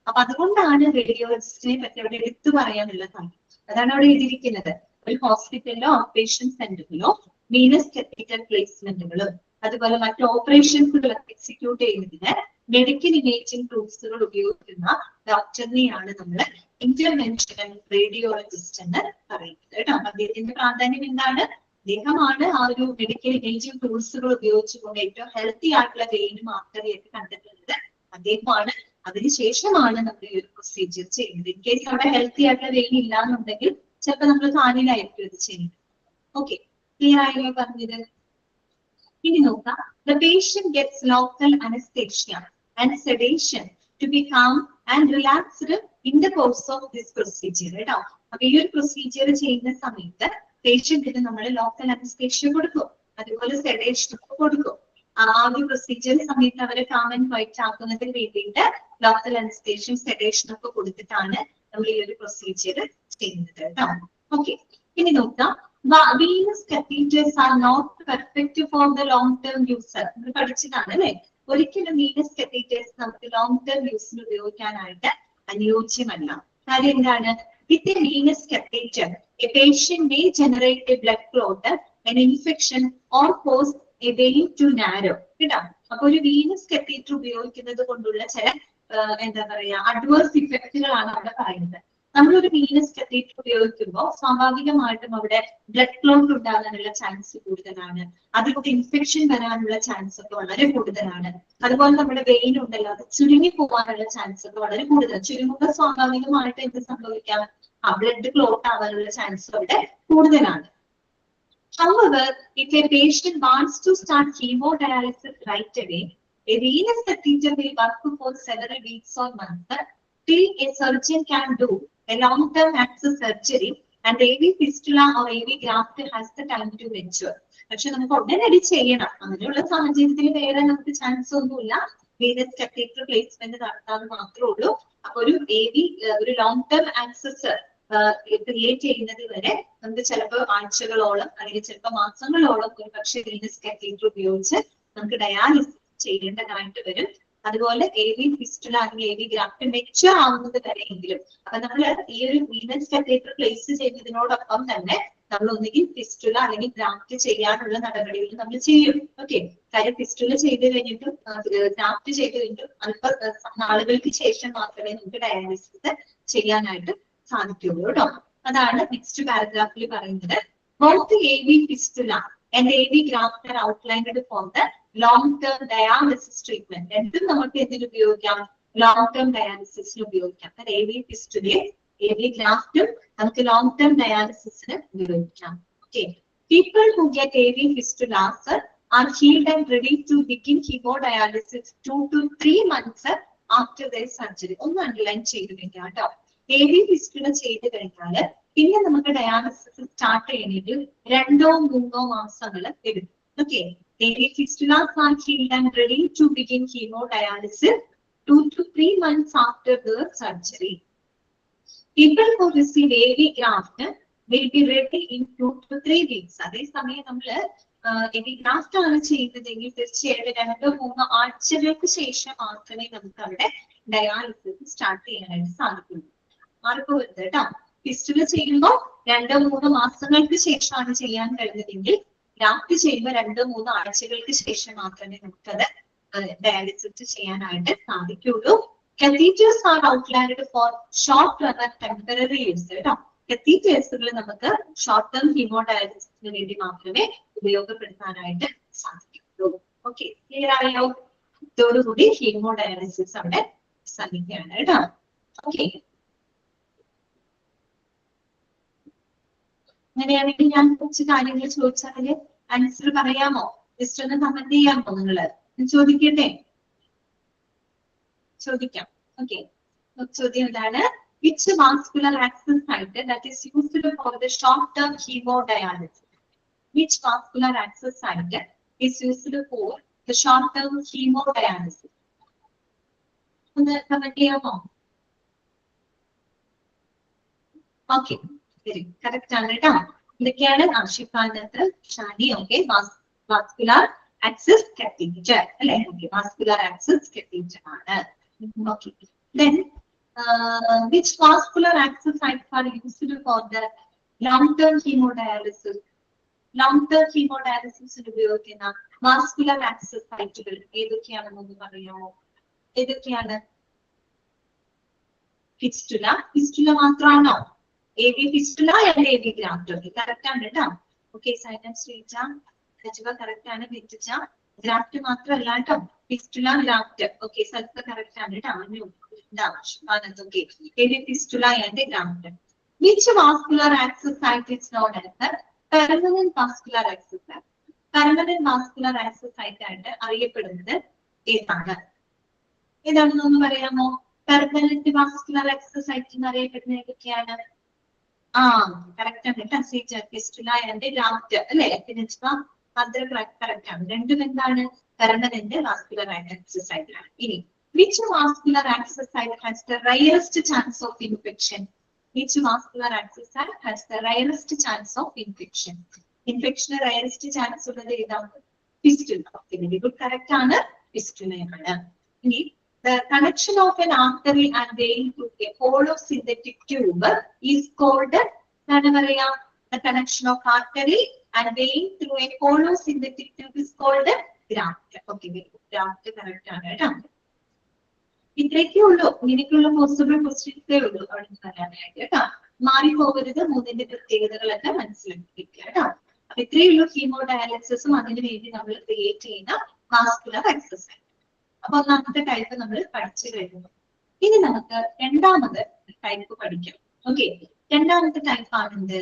അപ്പൊ അതുകൊണ്ടാണ് റേഡിയോളജിസ്റ്റിനെ പറ്റി അവിടെ എടുത്തു പറയാനുള്ള കാര്യം. അതാണ് അവിടെ എഴുതിയിരിക്കുന്നത്. ഒരു ഹോസ്പിറ്റലിലോ ഔട്ട്പേഷ്യന്റ് സെന്ററിലോ വീനസ് കത്തീറ്റർ പ്ലേസ്മെന്റുകളും അതുപോലെ മറ്റു ഓപ്പറേഷൻസുകൾ എക്സിക്യൂട്ട് ചെയ്യുന്നതിന് മെഡിക്കൽ ഇമേജിംഗ് ടൂൾസുകൾ ഉപയോഗിക്കുന്ന ഡോക്ടറിനെയാണ് നമ്മൾ ഇന്റർവെൻഷണൽ റേഡിയോളജിസ്റ്റ് എന്ന് പറയുന്നത് കേട്ടോ. അദ്ദേഹത്തിന്റെ പ്രാധാന്യം എന്താണ്? അദ്ദേഹമാണ് ആ ഒരു മെഡിക്കൽ ഇമേജിംഗ് ടൂൾസുകൾ ഉപയോഗിച്ചുകൊണ്ട് ഏറ്റവും ഹെൽത്തി ആയിട്ടുള്ള വെയിനും ആർട്ടറിയൊക്കെ കണ്ടെത്തുന്നത് അദ്ദേഹമാണ്. അതിനുശേഷമാണ് നമ്മൾ ഈ ഒരു പ്രൊസീജിയർ ചെയ്യുന്നത്. ഇൻ കേസ് അവിടെ ഹെൽത്തി ആയിട്ടുള്ള വെയിൻ ഇല്ല എന്നുണ്ടെങ്കിൽ ചിലപ്പോൾ നമ്മൾ കാലിലായിരിക്കും ഇത് ചെയ്യുന്നത്. ഓക്കെ, ക്ലിയർ ആയോ പറഞ്ഞത്? ഇനി നോക്കാം. The patient gets local anesthesia and sedation to be calm and relaxed in the course of this procedure. കേട്ടോ, അപ്പൊ ഈ ഒരു പ്രൊസീജിയർ ചെയ്യുന്ന സമയത്ത് പേഷ്യന്റിന് നമ്മൾ ലോക്കൽ അനസ്തേഷ്യ കൊടുക്കും, അതുപോലെ സെഡേഷൻ ഒക്കെ കൊടുക്കും. ആ ഒരു പ്രൊസീജിയർ സമയത്ത് അവരെ കാം ആൻഡ് ക്വയറ്റ് ആക്കുന്നതിന് വേണ്ടിയിട്ട് ലോക്കൽ അനസ്തേഷ്യം സെഡേഷൻ ഒക്കെ കൊടുത്തിട്ടാണ് നമ്മൾ ഈ ഒരു പ്രൊസീജിയർ ചെയ്യുന്നത് കേട്ടോ. ഓക്കെ, ഇനി നോക്കാം. Venous catheters are not perfect for the long term user. നമ്മൾ പഠിച്ചതാണ് അല്ലെ? ഒരിക്കലും വീനസ് കത്തീറ്റേഴ്സ് നമുക്ക് ലോങ് ടേം യൂസിന് ഉപയോഗിക്കാനായിട്ട് അനുയോജ്യമല്ല. കാര്യം എന്താണ്? With a venous catheter a patient may generate a blood clot, an infection or cause a vein to narrow. കേട്ടോ? അപ്പൊ ഒരു വീനസ് കത്തീറ്റർ ഉപയോഗിക്കുന്നത് കൊണ്ടുള്ള ചില എന്താ പറയാ അഡ്വേഴ്സ് ഇഫക്റ്റുകളാണ് അവിടെ പറയുന്നത്. നമ്മളൊരു വീനസ് കത്തീറ്റർ ഉപയോഗിക്കുമ്പോൾ സ്വാഭാവികമായിട്ടും അവിടെ ബ്ലഡ് ക്ലോട്ട് ഉണ്ടാകാനുള്ള ചാൻസ് കൂടുതലാണ്. അതിലൂടെ ഇൻഫെക്ഷൻ വരാനുള്ള ചാൻസ് ഒക്കെ വളരെ കൂടുതലാണ്. അതുപോലെ നമ്മുടെ വെയിൻ ഉണ്ടല്ലോ, അത് ചുരുങ്ങി പോകാനുള്ള ചാൻസ് ഒക്കെ വളരെ കൂടുതലാണ്. ചുരുങ്ങുമ്പോൾ സ്വാഭാവികമായിട്ട് എന്ത് സംഭവിക്കാം? ബ്ലഡ് ക്ലോട്ട് ആവാനുള്ള ചാൻസ് അവിടെ കൂടുതലാണ്. However, if a patient wants to start hemodialysis right away, a venous catheter will work for several weeks or months till a surgeon can do a long-term access surgery and AV fistula or AV graft has the time to mature. പക്ഷെ നമുക്ക് ഉടനടി ചെയ്യണം. അങ്ങനെയുള്ള സാഹചര്യത്തിൽ വേറെ നമുക്ക് chance ഒന്നുമില്ല. Venus catheter placement നടത്താൻ മാത്രമേ ഉള്ളൂ. അപ്പൊ ഒരു ലോങ് ടേം ആക്സസ് ക്രിയേറ്റ് ചെയ്യുന്നത് വരെ നമുക്ക് ചിലപ്പോൾ ആഴ്ചകളോളം അല്ലെങ്കിൽ ചിലപ്പോൾ മാസങ്ങളോളം ഒരു പക്ഷേ വീനസ് കത്തീറ്റർ ഉപയോഗിച്ച് നമുക്ക് ഡയാലിസിസ് ചെയ്യേണ്ടതായിട്ട് വരും. അതുപോലെ AV ഫിസ്റ്റുല അല്ലെങ്കിൽ AV ഗ്രാഫ്റ്റ് മെച്യൂർ ആവുന്നത് വരെയെങ്കിലും അപ്പൊ നമ്മൾ ഈ ഒരു വീനസ് കത്തീറ്റർ പ്ലേസ് ചെയ്യുന്നതിനോടൊപ്പം തന്നെ നമ്മൾ ഒന്നുകിൽ ഫിസ്റ്റുല അല്ലെങ്കിൽ ഗ്രാഫ്റ്റ് ചെയ്യാനുള്ള നടപടികൾ നമ്മൾ ചെയ്യും. ഓക്കെ, കാര്യം ഫിസ്റ്റുല ചെയ്ത് കഴിഞ്ഞിട്ടും ഗ്രാഫ്റ്റ് ചെയ്ത് കഴിഞ്ഞിട്ടും അല്പ നാളുകൾക്ക് ശേഷം മാത്രമേ നമുക്ക് ഡയാലിസിസ് ചെയ്യാനായിട്ട് സാധിക്കുള്ളൂ കേട്ടോ. അതാണ് നെക്സ്റ്റ് പാരഗ്രാഫിൽ പറയുന്നത്. Both AV fistula and AV graft are outlined for the long-term dialysis treatment. രണ്ടും നമുക്ക് എന്തിനു ഉപയോഗിക്കാം? long-term ഡയാലിസിസിന് ഉപയോഗിക്കാം. AV ഫിസ്റ്റുലയും AV ഗ്രാഫ്റ്റും നമുക്ക് long-term ഡയാലിസിസിന് ഉപയോഗിക്കാം. Okay. People who get AV fistulas are healed and ready to begin hemodialysis 2 to 3 months after their surgery. ഒന്ന് underline ചെയ്ത് വെക്കാം കേട്ടോ. AV ഫിസ്റ്റുല ചെയ്ത് കഴിഞ്ഞാല് പിന്നെ നമുക്ക് ഡയാലിസിസ് സ്റ്റാർട്ട് ചെയ്യണമെങ്കിൽ 2-3 മാസങ്ങൾ എടുക്കും. Okay, AV fistulas are healed and ready to begin hemodialysis 2 to 3 months after the surgery. People who receive AV graft will be ready in 2 to 3 weeks. അതേസമയം നമ്മള് AV ഗ്രാഫ്റ്റ് ആണ് ചെയ്യുന്നതെങ്കിൽ തീർച്ചയായിട്ടും 2-3 ആഴ്ചകൾക്ക് ശേഷം മാത്രമേ നമുക്ക് അവിടെ ഡയാലിസിസ് സ്റ്റാർട്ട് ചെയ്യാനായിട്ട് സാധിക്കുള്ളൂ. മാറിപ്പോകരുത് കേട്ടോ. ഫിസ്റ്റുല ചെയ്യുമ്പോൾ 2-3 മാസങ്ങൾക്ക് ശേഷമാണ് ചെയ്യാൻ കഴിയുന്നതെങ്കിൽ ഗ്രാഫ്റ്റ് ചെയ്യുമ്പോൾ 2-3 ആഴ്ചകൾക്ക് ശേഷം മാത്രമേ നമുക്കത് ഡയാലിസിസ് ചെയ്യാനായിട്ട് സാധിക്കുള്ളൂ. Catheters are outlined for short term and temporary use. കേട്ടോ, കത്തീറ്റേഴ്സുകൾ നമുക്ക് ഷോർട്ട് ടേം ഹീമോഡയാലിസിസിന് വേണ്ടി മാത്രമേ ഉപയോഗപ്പെടുത്താനായിട്ട് സാധിക്കുള്ളൂ. ഓക്കെ, ക്ലിയർ ആയോ? ഇതോടുകൂടി ഹീമോഡയാലിസിസ് അവിടെ സാധിക്കുകയാണ് കേട്ടോ. ഓക്കെ, അങ്ങനെയാണെങ്കിൽ ഞാൻ കുറച്ച് കാര്യങ്ങൾ ചോദിച്ചാല് ആൻസർ പറയാമോ? ജസ്റ്റ് ഒന്ന് കമന്റ് ചെയ്യാമോ നിങ്ങള്? ചോദിക്കട്ടെ? ചോദിക്കാം. ഓക്കെ, ചോദ്യം എന്താണ്? Which vascular access site that is used for the short-term hemodialysis? Which vascular access site is used for the short-term hemodialysis? ഒന്ന് കമന്റ് ചെയ്യാമോ? ഓക്കെ, ശരി, കറക്റ്റ് ആണ് കേട്ടോ. ഇതൊക്കെയാണ് Ashifanath Shani. Okay, vascular access catheter അല്ലെ? ഓക്കെ, വാസ്കുലർ ആക്സസ് കത്തീറ്റർ ആണ്. Okay, then which vascular access sites are used for the long-term hemodialysis? Long-term hemodialysis ഉപയോഗിക്കുന്ന vascular access സൈറ്റുകൾ ഏതൊക്കെയാണെന്ന് പറയാമോ? ഏതൊക്കെയാണ്? ഫിസ്റ്റുല, ഫിസ്റ്റുല മാത്രമാണോ? AV fistula and AV graft. Okay, correct ആണ് കേട്ടോ. ഓക്കെ, സൈലൻസ് ശ്രീജ, രജവ കറക്റ്റ് ആണ്. വിറ്റിച്ച ഗ്രാഫ്റ്റ് മാത്രമല്ല കേട്ടോ, ഫിസ്റ്റുല ഗ്രാഫ്റ്റ്. ഓക്കെ, സൽസ കറക്റ്റ് ആണ് കേട്ടോ. Okay, AV fistula and graft. Which vascular access site is known as the permanent vascular access site? Permanent vascular access site ആയിട്ട് അറിയപ്പെടുന്നത് ഏതാണ്? ഏതാണെന്നൊന്ന് പറയാമോ? പെർമനന്റ് വാസ്കുലർ ആക്സസ് സൈറ്റ് എന്ന് അറിയപ്പെടുന്നത് ഏതൊക്കെയാണ്? കറക്റ്റ് ആണ് കേട്ടോ. ഫിസ്റ്റുല ആൻഡ് ഗ്രാഫ്റ്റ് അല്ലെ? കറക്റ്റ് ആണ്. രണ്ടും എന്താണ്? പെർമനന്റ് വാസ്കുലർ ആക്സസ് സൈറ്റ് ആണ്. ഇനി which vascular access site has the rarest chance of infection? Which vascular access site has the rarest chance of infection? Infection rarest chance ഉള്ളത് ഏതാണ്? Fistula. Very good, correct ആണ്. ഫിസ്റ്റുലയാണ്. ഇനി the connection of an artery and vein to a hollow synthetic tube is called എന്താണ് പറയാ, the connection of artery and vein through a hollow synthetic tube is called graft. Okay, graft correct ആണ് കേട്ടോ. ഇത്രയൊക്കെ ഉള്ളൂ, ഇങ്ങനെയൊക്കെയുള്ള possible ക്വസ്റ്റ്യൻസേ ഉള്ളൂ അവിടെ പറയാനായിട്ട് കേട്ടോ. മാറിപ്പോകരുത്, മൂന്നിന്റെ പ്രത്യേകതകളൊക്കെ മനസ്സിലാക്കിയിരിക്കുക കേട്ടോ. അപ്പൊ ഇത്രയേ ഉള്ളൂ ഹീമോഡയാലിസിസും അതിനു വേണ്ടി നമ്മൾ ക്രിയേറ്റ് ചെയ്യുന്ന വാസ്കുലർ എക്സസൈസ്. അപ്പൊ ഒന്നാമത്തെ ടൈപ്പ് നമ്മൾ പഠിച്ചു കഴിഞ്ഞു. ഇനി നമുക്ക് രണ്ടാമത് ടൈപ്പ് പഠിക്കാം. ഓക്കെ, രണ്ടാമത്തെ ടൈപ്പ് ആണെന്ത്,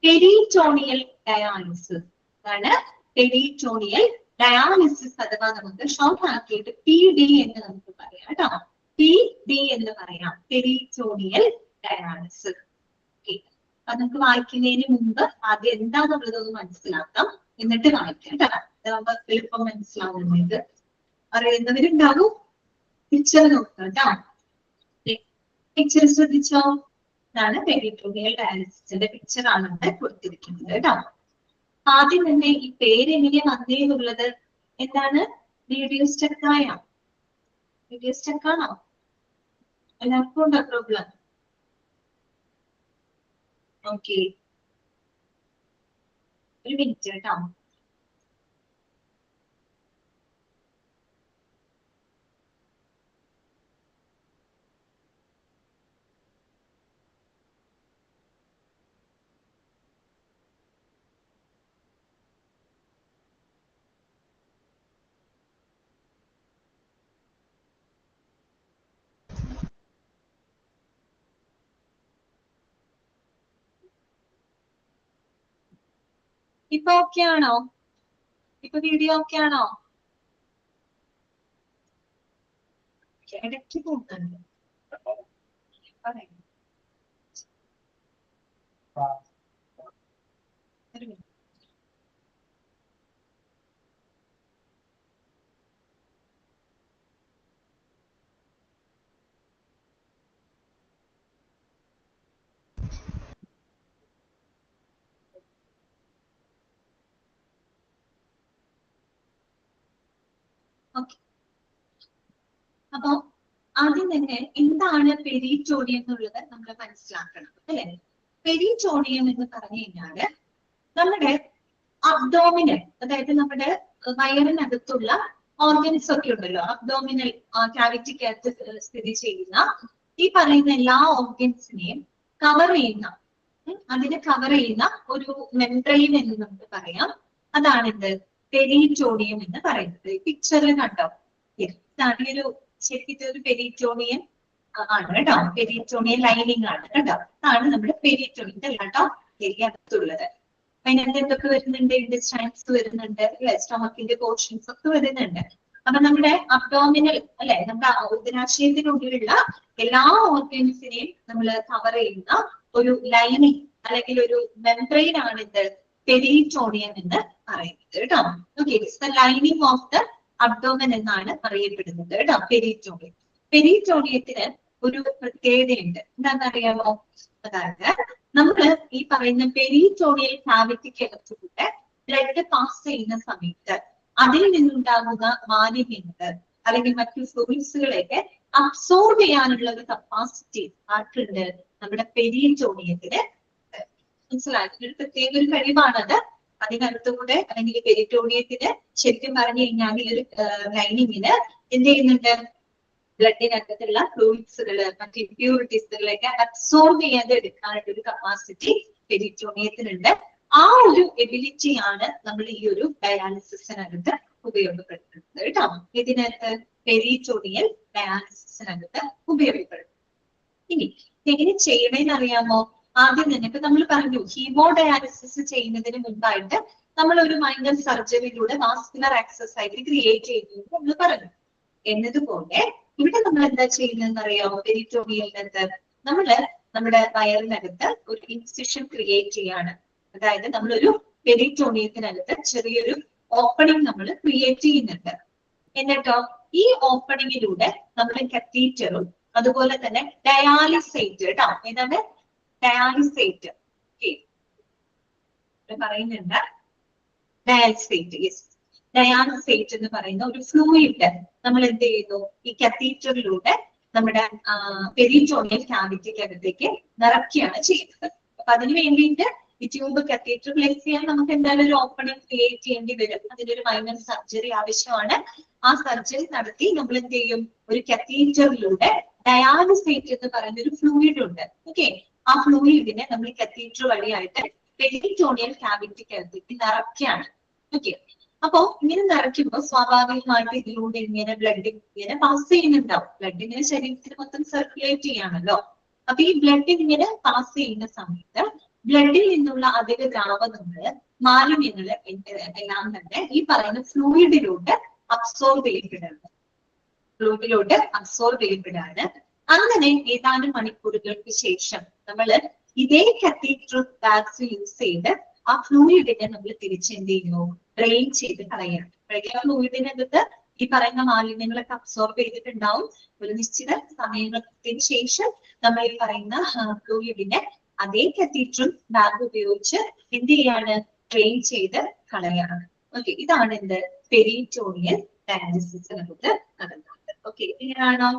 പെരിറ്റോണിയൽ ഡയാലിസിസ്. അതാണ് പെരിറ്റോണിയൽ ഡയാലിസിസ്, അഥവാ നമുക്ക് ഷോർട്ട് ആക്കിയിട്ട് PD എന്ന് നമുക്ക് പറയാം കേട്ടോ. PD എന്ന് പറയാം, പെരിറ്റോണിയൽ ഡയാലിസിസ്. അത് നമുക്ക് വായിക്കുന്നതിന് മുമ്പ് ആദ്യം എന്താണെന്നുള്ളതൊന്ന് മനസ്സിലാക്കാം, എന്നിട്ട് വായിക്കാം കേട്ടോ. അതാവുമ്പോ എളുപ്പം മനസ്സിലാവുന്നത്. അറിയുന്നവരുണ്ടാകും. പിക്ചർ നോക്കാം കേട്ടോ. പിക്ചർ ശ്രദ്ധിച്ചോ, ഇതാണ് പെരിറ്റോണിയൽ ഡയാലിസിസിന്റെ പിക്ചർ ആണ് ഇവിടെ കൊടുത്തിരിക്കുന്നത് കേട്ടോ. ആദ്യം തന്നെ ഈ പേര് എങ്ങനെയാ വന്നേന്നുള്ളത് എന്താണ്, വീഡിയോ സ്റ്റക്കായ, വീഡിയോ സ്റ്റക്കാണോ? എല്ലാവർക്കും ഉണ്ടോ പ്രോബ്ലം? ഓക്കെ, ഒരു മിനിറ്റ് കേട്ടോ. ഇപ്പൊ ഓക്കെ ആണോ? ഇപ്പൊ വീഡിയോ ഓക്കെ ആണോ? ഇടയ്ക്ക് പോകുന്നുണ്ട്. ഓക്കെ, അപ്പൊ ആദ്യം തന്നെ എന്താണ് പെരിറ്റോണിയം എന്നുള്ളത് നമ്മൾ മനസ്സിലാക്കണം അല്ലെ. പെരിറ്റോണിയം എന്ന് പറഞ്ഞു കഴിഞ്ഞാല് നമ്മുടെ അബ്ഡോമിനൽ, അതായത് നമ്മുടെ വയറിനകത്തുള്ള ഓർഗൻസ് ഒക്കെ ഉണ്ടല്ലോ, അബ്ഡോമിനൽ ക്യാവിറ്റിക്കകത്ത് സ്ഥിതി ചെയ്യുന്ന ഈ പറയുന്ന എല്ലാ ഓർഗൻസിനെയും കവർ ചെയ്യുന്ന, അതിനെ കവർ ചെയ്യുന്ന ഒരു മെംബ്രെയിൻ എന്ന് നമുക്ക് പറയാം. അതാണ് എന്ത്, പെരിറ്റോണിയം എന്ന് പറയുന്നത്. പിക്ചറിൽ കണ്ടോ, ഇതാണ് ഒരു ശരിക്കും ഒരു പെരിറ്റോണിയം ആണ് കേട്ടോ. പെരിറ്റോണിയം ലൈനിങ് ആണ് കേട്ടോ. അതാണ് നമ്മുടെ പെരിറ്റോണിയം കേട്ടോ, ശരിയകത്തുള്ളത്. അതിനകത്ത് എന്തൊക്കെ വരുന്നുണ്ട്, ഇൻഡസ്റ്റൈൻസ് വരുന്നുണ്ട്, സ്റ്റൊമക്കിന്റെ പോർഷൻസ് ഒക്കെ വരുന്നുണ്ട്. അപ്പൊ നമ്മുടെ അബ്ഡോമിനൽ അല്ലെ, നമ്മുടെ ഉദരാശയത്തിനുള്ളിലുള്ള എല്ലാ ഓർഗൻസിനെയും നമ്മൾ കവർ ചെയ്യുന്ന ഒരു ലൈനിങ് അല്ലെങ്കിൽ ഒരു മെംബ്രെയിൻ ആണ് ഇത് പെരിറ്റോണിയം എന്ന് പറയുന്നത് കേട്ടോ. Okay, it's the lining of the abdomen എന്നാണ് അറിയപ്പെടുന്നത് കേട്ടോ പെരിറ്റോണിയം. പെരിറ്റോണിയത്തിന് ഒരു പ്രത്യേകതയുണ്ട്, എന്താണെന്നറിയാമോ? അതായത് നമ്മള് ഈ പറയുന്ന പെരിറ്റോണിയൽ ക്യാവിറ്റിക്കകത്തൂടെ ബ്ലഡ് പാസ് ചെയ്യുന്ന സമയത്ത് അതിൽ നിന്നുണ്ടാകുന്ന മാലിന്യങ്ങൾ അല്ലെങ്കിൽ മറ്റു ഫ്ലൂയിഡ്സുകളെയൊക്കെ അബ്സോർബ് ചെയ്യാനുള്ള ഒരു കപ്പാസിറ്റി ആർക്കുണ്ട്, നമ്മുടെ പെരിറ്റോണിയത്തിന്. മനസ്സിലായി, ഒരു പ്രത്യേക ഒരു കഴിവാണത്. അതിനകത്തുകൂടെ അല്ലെങ്കിൽ പെരിറ്റോണിയത്തിന് ശരിക്കും പറഞ്ഞു കഴിഞ്ഞാൽ ഈ ഒരു ലൈനിങ്ങിന് എന്ത് ചെയ്യുന്നുണ്ട്, ബ്ലഡിനകത്തുള്ള ഫ്ലൂയിഡ്സുകള് മറ്റ് ഇമ്പ്യൂരിറ്റീസുകളൊക്കെ അബ്സോർബ് ചെയ്യാതെ എടുക്കാനുള്ള ഒരു കപ്പാസിറ്റി പെരിറ്റോണിയത്തിനുണ്ട്. ആ ഒരു എബിലിറ്റിയാണ് നമ്മൾ ഈ ഒരു ഡയാലിസിസിനകത്ത് ഉപയോഗപ്പെടുത്തുന്നത് കേട്ടോ. ഇതിനകത്ത് പെരിറ്റോണിയൽ ഡയാലിസിസിനകത്ത് ഉപയോഗപ്പെടുത്തും. ഇനി എങ്ങനെ ചെയ്യണമെന്ന് അറിയാമോ? ആദ്യം തന്നെ ഇപ്പൊ നമ്മൾ പറഞ്ഞു, ഹീമോഡയാലിസിസ് ചെയ്യുന്നതിന് മുൻപായിട്ട് നമ്മൾ ഒരു മൈനർ സർജറിയിലൂടെ വാസ്കുലർ എക്സസൈസ് ക്രിയേറ്റ് ചെയ്യുന്നു നമ്മൾ പറഞ്ഞു. എന്നതുപോലെ ഇവിടെ നമ്മൾ എന്താ ചെയ്യുന്നതെന്ന് അറിയാമോ? പെരിറ്റോണിയലിനകത്ത് നമ്മള് നമ്മുടെ വയറിനകത്ത് ഒരു ഇൻസിഷൻ ക്രിയേറ്റ് ചെയ്യാണ്. അതായത് നമ്മളൊരു പെരിറ്റോണിയത്തിനകത്ത് ചെറിയൊരു ഓപ്പണിംഗ് നമ്മൾ ക്രിയേറ്റ് ചെയ്യുന്നുണ്ട്. എന്നിട്ടോ ഈ ഓപ്പണിങ്ങിലൂടെ നമ്മൾ കത്തീറ്ററും അതുപോലെ തന്നെ ഡയാലിസേറ്റ് കേട്ടോ, ഏതാണ് ഡയാലിസേറ്റ് പറയുന്നുണ്ട്, ഡയാലിസേറ്റ് യെസ്, ഡയാലിസേറ്റ് എന്ന് പറയുന്ന ഒരു ഫ്ലൂയിഡ് നമ്മൾ എന്ത് ചെയ്യുന്നു, ഈ കത്തീറ്ററിലൂടെ നമ്മുടെ പെരിറ്റോണിയൽ ക്യാവിറ്റിക്കകത്തേക്ക് നിറയ്ക്കുകയാണ് ചെയ്യുന്നത്. അപ്പൊ അതിന് വേണ്ടിയിട്ട് ഈ ട്യൂബ് കത്തീറ്റർ പ്ലേസ് ചെയ്യാൻ നമുക്ക് എന്തായാലും ഒരു ഓപ്പണിംഗ് ക്രിയേറ്റ് ചെയ്യേണ്ടി വരും. അതിനൊരു മൈനർ സർജറി ആവശ്യമാണ്. ആ സർജറി നടത്തി നമ്മൾ എന്ത് ചെയ്യും, ഒരു കത്തീറ്ററിലൂടെ ഡയാലിസേറ്റ് എന്ന് പറയുന്ന ഒരു ഫ്ലൂയിഡ് ഉണ്ട്. ഓക്കെ, ആ ഫ്ലൂയിഡിനെ നമ്മൾ കത്തീറ്റർ വഴിയായിട്ട് പെരിറ്റോണിയൽ ക്യാവിറ്റിക്കകത്തേക്ക് നിറയ്ക്കുകയാണ്. ഓക്കെ, അപ്പോ ഇങ്ങനെ നിറയ്ക്കുമ്പോൾ സ്വാഭാവികമായിട്ട് ഇതിലൂടെ ഇങ്ങനെ ബ്ലഡ് ഇങ്ങനെ പാസ് ചെയ്യുന്നുണ്ടാവും. ബ്ലഡ് ഇങ്ങനെ ശരീരത്തിൽ മൊത്തം സർക്കുലേറ്റ് ചെയ്യാണല്ലോ. അപ്പൊ ഈ ബ്ലഡ് ഇങ്ങനെ പാസ് ചെയ്യുന്ന സമയത്ത് ബ്ലഡിൽ നിന്നുള്ള അധിക ദ്രാവകങ്ങള്, മാലിന്യങ്ങള് എല്ലാം തന്നെ ഈ പറയുന്ന ഫ്ലൂയിഡിലൂടെ അബ്സോർബ് ചെയ്യപ്പെടുന്നു. ഫ്ലൂയിഡിലോട്ട് അബ്സോർബ് ചെയ്യപ്പെടാണ്. അങ്ങനെ ഏതാനും മണിക്കൂറുകൾക്ക് ശേഷം നമ്മള് ഇതേ കത്തീറ്റർ ബാഗ്സ് യൂസ് ചെയ്ത് ആ ഫ്ലൂയിഡിനെ നമ്മൾ തിരിച്ചെന്ത് ചെയ്യുന്നു, ഡ്രെയിൻ ചെയ്ത് കളയാണ്. റെഗുലർ ഫ്ലൂയിഡിനകത്ത് ഈ പറയുന്ന മാലിന്യങ്ങളൊക്കെ അബ്സോർബ് ചെയ്തിട്ടുണ്ടാവും. ഒരു നിശ്ചിത സമയത്തിന് ശേഷം നമ്മൾ ഈ പറയുന്ന ഫ്ലൂയിഡിനെ അതേ കത്തീറ്ററും ബാഗ് ഉപയോഗിച്ച് എന്ത് ചെയ്യാണ്, ഡ്രെയിൻ ചെയ്ത് കളയാണ്. ഓക്കെ, ഇതാണ് എന്ത് പെരിറ്റോണിയൽ ഡയാലിസിസ് നമുക്ക് നടന്നത്. ഓക്കെ, ക്ലിയറാണോ?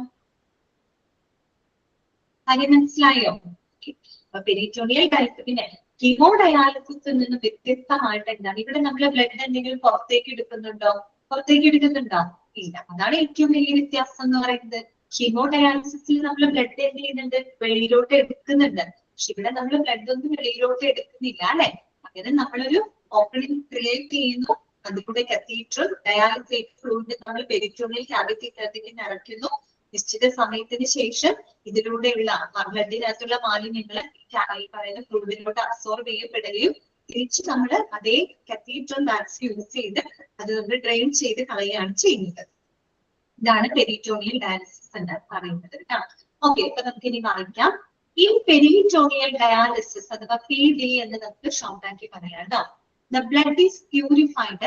കാര്യം മനസ്സിലായോ? അപ്പൊ പെരിറ്റോണിയൽ ഡയാലിസിസ് പിന്നെ ഹീമോഡയാലിസിസിൽ നിന്ന് വ്യത്യസ്തമായിട്ട് എന്താണ്, ഇവിടെ നമ്മൾ ബ്ലഡ് എന്തെങ്കിലും പുറത്തേക്ക് എടുക്കുന്നുണ്ടോ? ഇല്ല. അതാണ് ഏറ്റവും വലിയ വ്യത്യാസം എന്ന് പറയുന്നത്. ഹീമോഡയാലിസിസിൽ നമ്മൾ ബ്ലഡ് എന്ത് ചെയ്യുന്നുണ്ട്, വെളിയിലോട്ട് എടുക്കുന്നുണ്ട്. പക്ഷെ ഇവിടെ നമ്മൾ ബ്ലഡ് ഒന്നും വെളിയിലോട്ട് എടുക്കുന്നില്ല അല്ലെ. അങ്ങനെ നമ്മളൊരു ഓപ്പണിംഗ് ക്രിയേറ്റ് ചെയ്യുന്നു, അതിലൂടെ കത്തീറ്റർ ഡയാലിസേറ്റ് ഫ്ലൂയിഡ് നമ്മൾ പെരിറ്റോണിയൽ ക്യാവിറ്റിക്കകത്തേക്ക് നിറയ്ക്കുന്നു. നിശ്ചിത സമയത്തിന് ശേഷം ഇതിലൂടെയുള്ള ബ്ലഡിനകത്തുള്ള മാലിന്യങ്ങൾ ഈ പറയുന്ന ഫ്ലൂയിഡിലോട്ട് അബ്സോർബ് ചെയ്യപ്പെടുകയും തിരിച്ച് നമ്മൾ അതേ കത്തീറ്റർ ബാഗ്സ് യൂസ് ചെയ്ത് അത് നമ്മൾ ഡ്രെയിൻ ചെയ്ത് കളയുകയാണ് ചെയ്യുന്നത്. ഇതാണ് പെരിറ്റോണിയൽ ഡയാലിസിസ് എന്ന് പറയുന്നത് കേട്ടോ. ഓക്കെ, അപ്പൊ നമുക്ക് ഇനി വായിക്കാം. ഈ പെരിറ്റോണിയൽ ഡയാലിസിസ് അഥവാ PD എന്ന് നമുക്ക് ഷോർട്ട് ആക്കി പറയാം കേട്ടോ. The blood is purified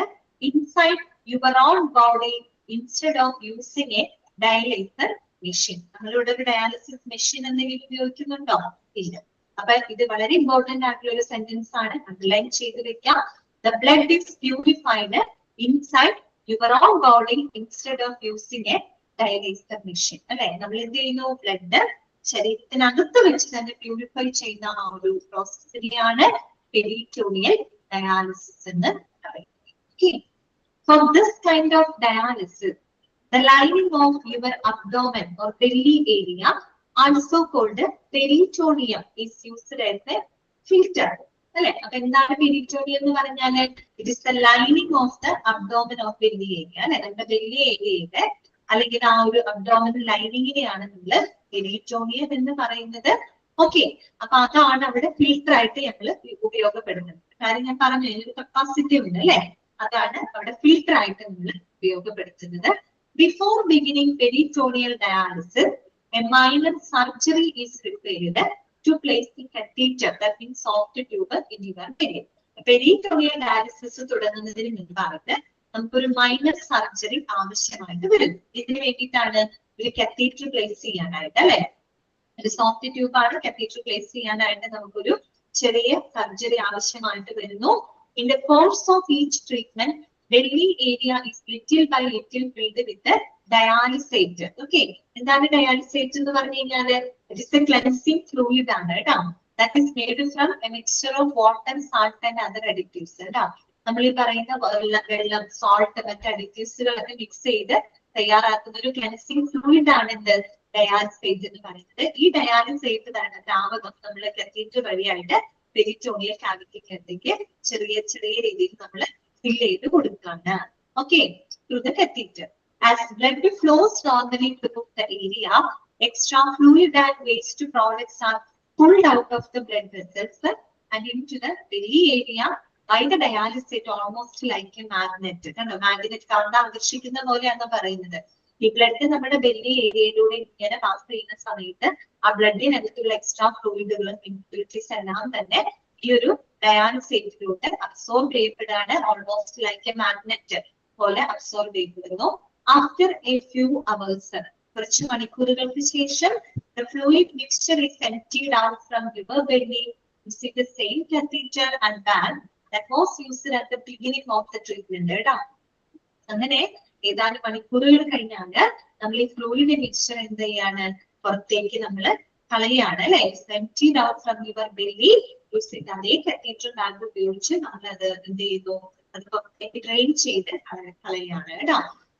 inside your own body instead of using a dialyzer machine. നമ്മളിവിടെ ഒരു ഡയാലിസിസ് മെഷീൻ എന്തെങ്കിലും ഉപയോഗിക്കുന്നുണ്ടോ? ഇല്ല. അപ്പൊ ഇത് വളരെ ഇമ്പോർട്ടന്റ് ആയിട്ടുള്ള ഒരു സെന്റൻസ് ആണ്, അണ്ടർലൈൻ ചെയ്ത് വെക്കാം. The blood is purified inside your own body instead of using a dialyzer machine. അല്ലെ, നമ്മൾ എന്ത് ചെയ്യുന്നു, ബ്ലഡ് ശരീരത്തിനകത്ത് വെച്ച് തന്നെ പ്യൂരിഫൈ ചെയ്യുന്ന ആ ഒരു പ്രോസസ്സിനെയാണ് പെരിറ്റോണിയൽ ഡയാലിസിസ് എന്ന് പറയുന്നത്. For this kind of dialysis, the lining of your abdomen or belly area, also called peritoneum, is used as a filter. അല്ലെ, അപ്പൊ എന്താണ് പെരിറ്റോണിയം എന്ന് പറഞ്ഞാല്, it is the lining of the abdomen of belly area. അല്ലെ, നമ്മുടെ belly ഏരിയയുടെ അല്ലെങ്കിൽ ആ ഒരു അബ്ഡോമൻ ലൈനിങ്ങിനെയാണ് നമ്മൾ പെരിറ്റോണിയം എന്ന് പറയുന്നത്. ഓക്കെ, അപ്പൊ അതാണ് അവിടെ ഫിൽട്ടർ ആയിട്ട് ഞങ്ങൾ ഉപയോഗപ്പെടുന്നത്. കാര്യം ഞാൻ പറഞ്ഞു, അതിനൊരു കപ്പാസിറ്റി ഉണ്ട് അല്ലെ, അതാണ് അവിടെ ഫിൽട്ടർ ആയിട്ട് നമ്മൾ ഉപയോഗപ്പെടുത്തുന്നത്. Before beginning peritoneal dialysis, a minor surgery is prepared to place the catheter, that means soft tube, in your period. Peritoneal dialysis തുടങ്ങുന്നതിന് മുൻപായിട്ട് നമുക്കൊരു മൈനർ സർജറി ആവശ്യമായിട്ട് വരും. ഇതിന് വേണ്ടിയിട്ടാണ് ഒരു കത്തീറ്റർ പ്ലേസ് ചെയ്യാനായിട്ട് അല്ലെ. ഒരു സോഫ്റ്റ് ട്യൂബ് ആണ്, കത്തീറ്റർ പ്ലേസ് ചെയ്യാനായിട്ട് നമുക്കൊരു ചെറിയ സർജറി ആവശ്യമായിട്ട് വരുന്നു. In the course of each treatment, belly area is little by little filled with the dialysate. Okay, എന്താണ് ഡയാലിസേറ്റ് എന്ന് പറഞ്ഞു കഴിഞ്ഞാല്, it is a cleansing fluid ആണ് കേട്ടോ. That is made from a mixture of water, salt and other additives. കേട്ടോ, നമ്മൾ ഈ പറയുന്ന വെള്ളം, സോൾട്ട്, മറ്റ് അഡിറ്റീവ്സുകളൊക്കെ മിക്സ് ചെയ്ത് തയ്യാറാക്കുന്ന ഒരു ക്ലെൻസിങ് ഫ്ലൂയിഡ് ആണ് എന്ത്, ഡയാലിസേറ്റ് എന്ന് പറയുന്നത്. ഈ ഡയാലിസേറ്റ് ദ്രാവകം നമ്മൾ കത്തീറ്റർ വഴിയായിട്ട് പെരിറ്റോണിയൽ ക്യാവിറ്റിക്കകത്തേക്ക് ചെറിയ ചെറിയ രീതിയിൽ നമ്മൾ ഫിൽ ചെയ്ത് കൊടുക്കുകയാണ്. Okay, through the catheter. As blood flows normally through the area, extra fluid and waste products are pulled out of the blood vessels and into the belly area by the dialysate, almost like a magnet. കണ്ടോ, magnet കാന്ത ആകർഷിക്കുന്ന പോലെയാണ് പറയുന്നത്. ഈ blood നമ്മുടെ belly ഏരിയയിലൂടെ ഇങ്ങനെ pass ചെയ്യുന്ന സമയത്ത് ആ ബ്ലഡിനകത്തുള്ള എക്സ്ട്രാ ഫ്ലൂയിഡുകളും ഇംപ്യൂരിറ്റീസ് എല്ലാം തന്നെ ഈ ഒരു ഡയാലിസേറ്റിലൂടെ അബ്സോർബ് ചെയ്യപ്പെടാണ്. ഓൾമോസ്റ്റ് ലൈക്ക് എ മാഗ്നറ്റ് പോലെ അബ്സോർബ് ചെയ്യപ്പെടുന്നു. After a few hours, കുറച്ച് മണിക്കൂറുകൾക്ക് ശേഷം, the fluid mixture is emptied out from your belly using the same catheter and bag that was used at the beginning of the treatment. അങ്ങനെ ഏതാനും മണിക്കൂറുകൾ കഴിഞ്ഞാല് നമ്മൾ ഈ ഫ്ലൂയിഡ് മിക്സ്ചർ എന്ത് ചെയ്യാണ്, പുറത്തേക്ക് നമ്മൾ കളയാണ് അല്ലെ. Emptied out from your belly using അതേ കത്തീഡ്രൽ ബാഗ് ഉപയോഗിച്ച് നമ്മൾ അത് എന്ത് ചെയ്യുന്നു, അത് പുറത്തേക്ക് ഡ്രെയിൻ ചെയ്ത് കളയാണ് കേട്ടോ.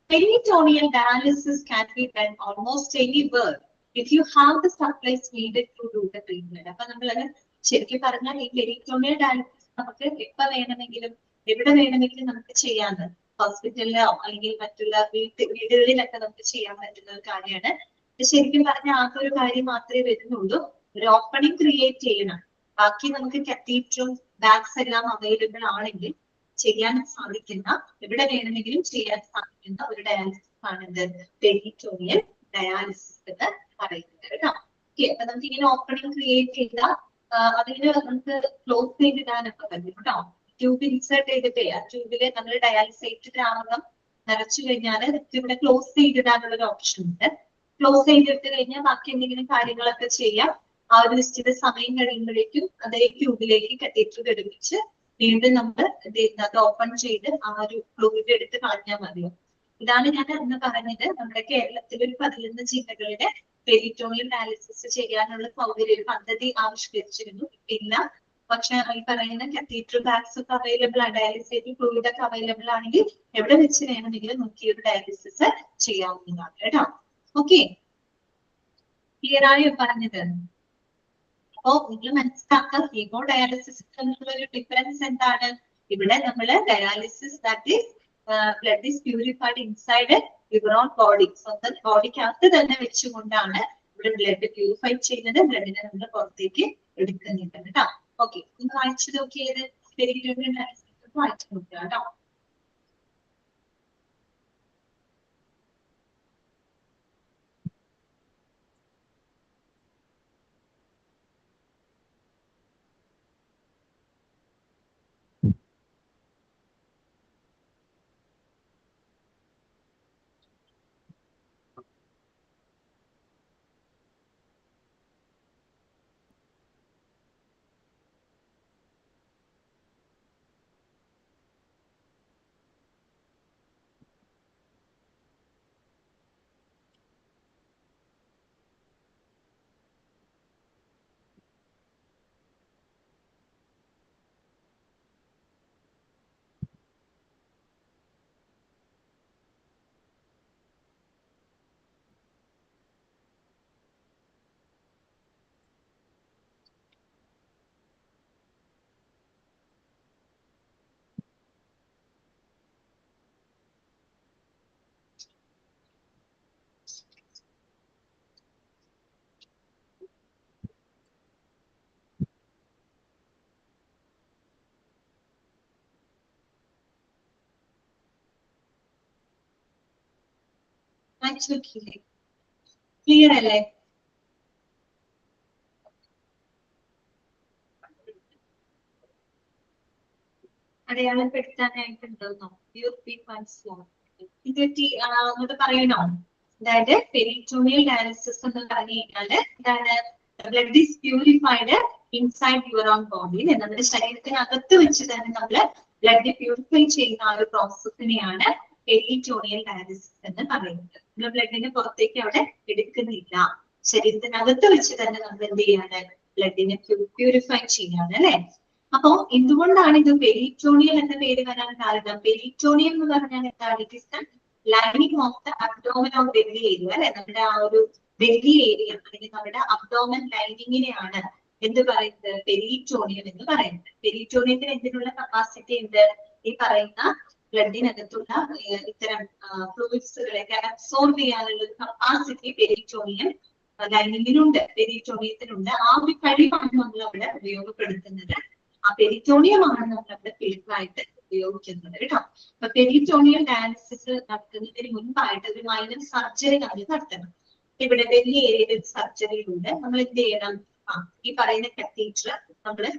Peritoneal dialysis can be done almost anywhere if you have the supplies needed to do the treatment. അപ്പൊ നമ്മളത് ശരിക്കും പറഞ്ഞാൽ ഈ പെരിറ്റോണിയൽ ഡയാലിസിസ് നമുക്ക് എപ്പോ വേണമെങ്കിലും എവിടെ വേണമെങ്കിലും നമുക്ക് ചെയ്യാന്ന്, ഹോസ്പിറ്റലിലോ അല്ലെങ്കിൽ മറ്റുള്ള വീടുകളിലൊക്കെ നമുക്ക് ചെയ്യാൻ പറ്റുന്ന ഒരു കാര്യമാണ്. ശരിക്കും പറഞ്ഞാൽ ആകെ ഒരു കാര്യം മാത്രമേ വരുന്നുള്ളൂ, ഒരു ഓപ്പണിംഗ് ക്രിയേറ്റ് ചെയ്യണം. ബാക്കി നമുക്ക് കത്തീഡ്രും ബാഗ്സ് എല്ലാം അവൈലബിൾ ആണെങ്കിൽ ചെയ്യാൻ സാധിക്കുന്ന, എവിടെ വേണമെങ്കിലും ചെയ്യാൻ സാധിക്കുന്ന ഒരു ഡയാലിസിസ് ആണിത് പെരിറ്റോണിയൽ ഡയാലിസിസ് എന്ന് പറയുന്നത് കേട്ടോ. ഓക്കെ, അപ്പൊ നമുക്ക് ഇങ്ങനെ ഓപ്പണിംഗ് ക്രിയേറ്റ് ചെയ്ത അതിന് നമുക്ക് ക്ലോസ് ചെയ്തിടാനൊക്കെ പറ്റും കേട്ടോ. ട്യൂബ് ഇൻസേർട്ട് ചെയ്തിട്ടേ ആ ട്യൂബില് നമ്മൾ ഡയാലിസേറ്റ് ദ്രാവകം നിറച്ചു കഴിഞ്ഞാൽ ഇവിടെ ക്ലോസ് ചെയ്തിടാനുള്ള ഒരു ഓപ്ഷൻ ഉണ്ട്. ക്ലോസ് ചെയ്തിട്ട് കഴിഞ്ഞാൽ ബാക്കി എന്തെങ്കിലും കാര്യങ്ങളൊക്കെ ചെയ്യാം. ആ ഒരു നിശ്ചിത സമയം കഴിയുമ്പോഴേക്കും അതേ ട്യൂബിലേക്ക് കത്തീഡ്രൽ ഘടിപ്പിച്ച് വീണ്ടും നമ്മൾ അത് ഓപ്പൺ ചെയ്ത് ആ ഒരു ഫ്ലൂയിഡ് എടുത്ത് കളഞ്ഞാൽ മതിയോ. ഇതാണ് ഞാൻ അന്ന് പറഞ്ഞത്, നമ്മുടെ കേരളത്തിൽ ഒരു 11 ജില്ലകളുടെ പെരിറ്റോണിയൽ ഡയാലിസിസ് ചെയ്യാനുള്ള സൗകര്യ പദ്ധതി ആവിഷ്കരിച്ചിരുന്നു. ഇല്ല, പക്ഷെ ഈ പറയുന്ന കത്തീഡ്രൽ ബാഗ്സ് ഒക്കെ അവൈലബിൾ ആണ്, ഡയാലിസേറ്റീവ് ഫ്ലൂയിഡ് ഒക്കെ അവൈലബിൾ ആണെങ്കിൽ എവിടെ വെച്ച് വേണമെങ്കിലും നമുക്ക് ഈ ഒരു ഡയാലിസിസ് ചെയ്യാവുന്നതാണ് കേട്ടോ. ഓക്കെ, ക്ലിയർ ആയോ പറഞ്ഞത്? അപ്പോ നിങ്ങൾ മനസ്സിലാക്കുക, ഹീമോ ഡയാലിസിസ് തമ്മിലുള്ള ഒരു ഡിഫറൻസ് എന്താണ്. ഇവിടെ നമ്മൾ dialysis that is blood is purified inside your own body, സ്വന്തം ബോഡിക്കകത്ത് തന്നെ വെച്ചുകൊണ്ടാണ് ഇവിടെ ബ്ലഡ് പ്യൂരിഫൈ ചെയ്യുന്നത്, ബ്ലഡിനെ നമ്മൾ പുറത്തേക്ക് എടുക്കുന്നുണ്ട് കേട്ടോ. ഓക്കെ, നിങ്ങൾ വായിച്ചു നോക്കിയത് പെരിറ്റോണിയൽ ഡയാലിസിസ് വായിച്ചു നോക്കുക കേട്ടോ. ക്ലിയർ അല്ലേ? അടയാളപ്പെടുത്താനായിട്ടുണ്ടോ? ഇതെറ്റി അങ്ങോട്ട് പറയണോ? അതായത് പെരിറ്റോണിയൽ ഡയാലിസിസ് എന്ന് പറഞ്ഞു കഴിഞ്ഞാല് എന്താണ്, blood is purified inside your own body. നമ്മുടെ ശരീരത്തിനകത്ത് വെച്ച് തന്നെ നമ്മൾ ബ്ലഡ് പ്യൂരിഫൈ ചെയ്യുന്ന ആ ഒരു പ്രോസസ്സിനെയാണ് പെരിറ്റോണിയൽ ഡയാലിസിസ് എന്ന് പറയുന്നത്. നമ്മൾ ബ്ലഡിനെ പുറത്തേക്ക് അവിടെ എടുക്കുന്നില്ല, ശരീരത്തിനകത്ത് വെച്ച് തന്നെ നമ്മൾ എന്ത് ചെയ്യാണ്, ബ്ലഡിനെ പ്യൂരിഫൈ ചെയ്യാണ് അല്ലെ. അപ്പോ എന്തുകൊണ്ടാണ് ഇത് പെരിറ്റോണിയൽ എന്ന പേര് വരാൻ കാരണം? പെരിറ്റോണിയം എന്ന് പറഞ്ഞാൽ എന്താണ്? It is the lining of the abdomen of belly area അല്ലെ. നമ്മുടെ ആ ഒരു ബെല്ലി ഏരിയ അല്ലെങ്കിൽ നമ്മുടെ അബ്ഡോമൻ ലൈനിങ്ങിനെയാണ് എന്ത് പറയുന്നത്, പെരിറ്റോണിയം എന്ന് പറയുന്നത്. പെരിറ്റോണിയത്തിന് എന്തിനുള്ള കപ്പാസിറ്റി ഉണ്ട്? ഈ പറയുന്ന ബ്ലഡിനകത്തുള്ള ഇത്തരം ഫ്ലൂയിഡ്സുകളൊക്കെ അബ്സോർബ് ചെയ്യാനുള്ള ഒരു കപ്പാസിറ്റി പെരിറ്റോണിയം ലൈനിങ്ങിനുണ്ട്, പെരിറ്റോണിയത്തിനുണ്ട്. ആ ഒരു കഴിവാണ് നമ്മൾ അവിടെ ഉപയോഗപ്പെടുത്തുന്നത്. ആ പെരിറ്റോണിയമാണ് നമ്മൾ അവിടെ ഫിൽറ്ററായിട്ട് ഉപയോഗിക്കുന്നത് കേട്ടോ. അപ്പൊ പെരിറ്റോണിയൽ ഡയാലിസിസ് നടത്തുന്നതിന് മുൻപായിട്ട് ഒരു മൈനർ സർജറി നമ്മൾ നടത്തണം. ഇവിടെ വലിയ ഏരിയയിൽ സർജറി ഉണ്ട്. നമ്മൾ എന്ത് ചെയ്യണം, ഈ പറയുന്ന കത്തീഡ്രൽ നമ്മള്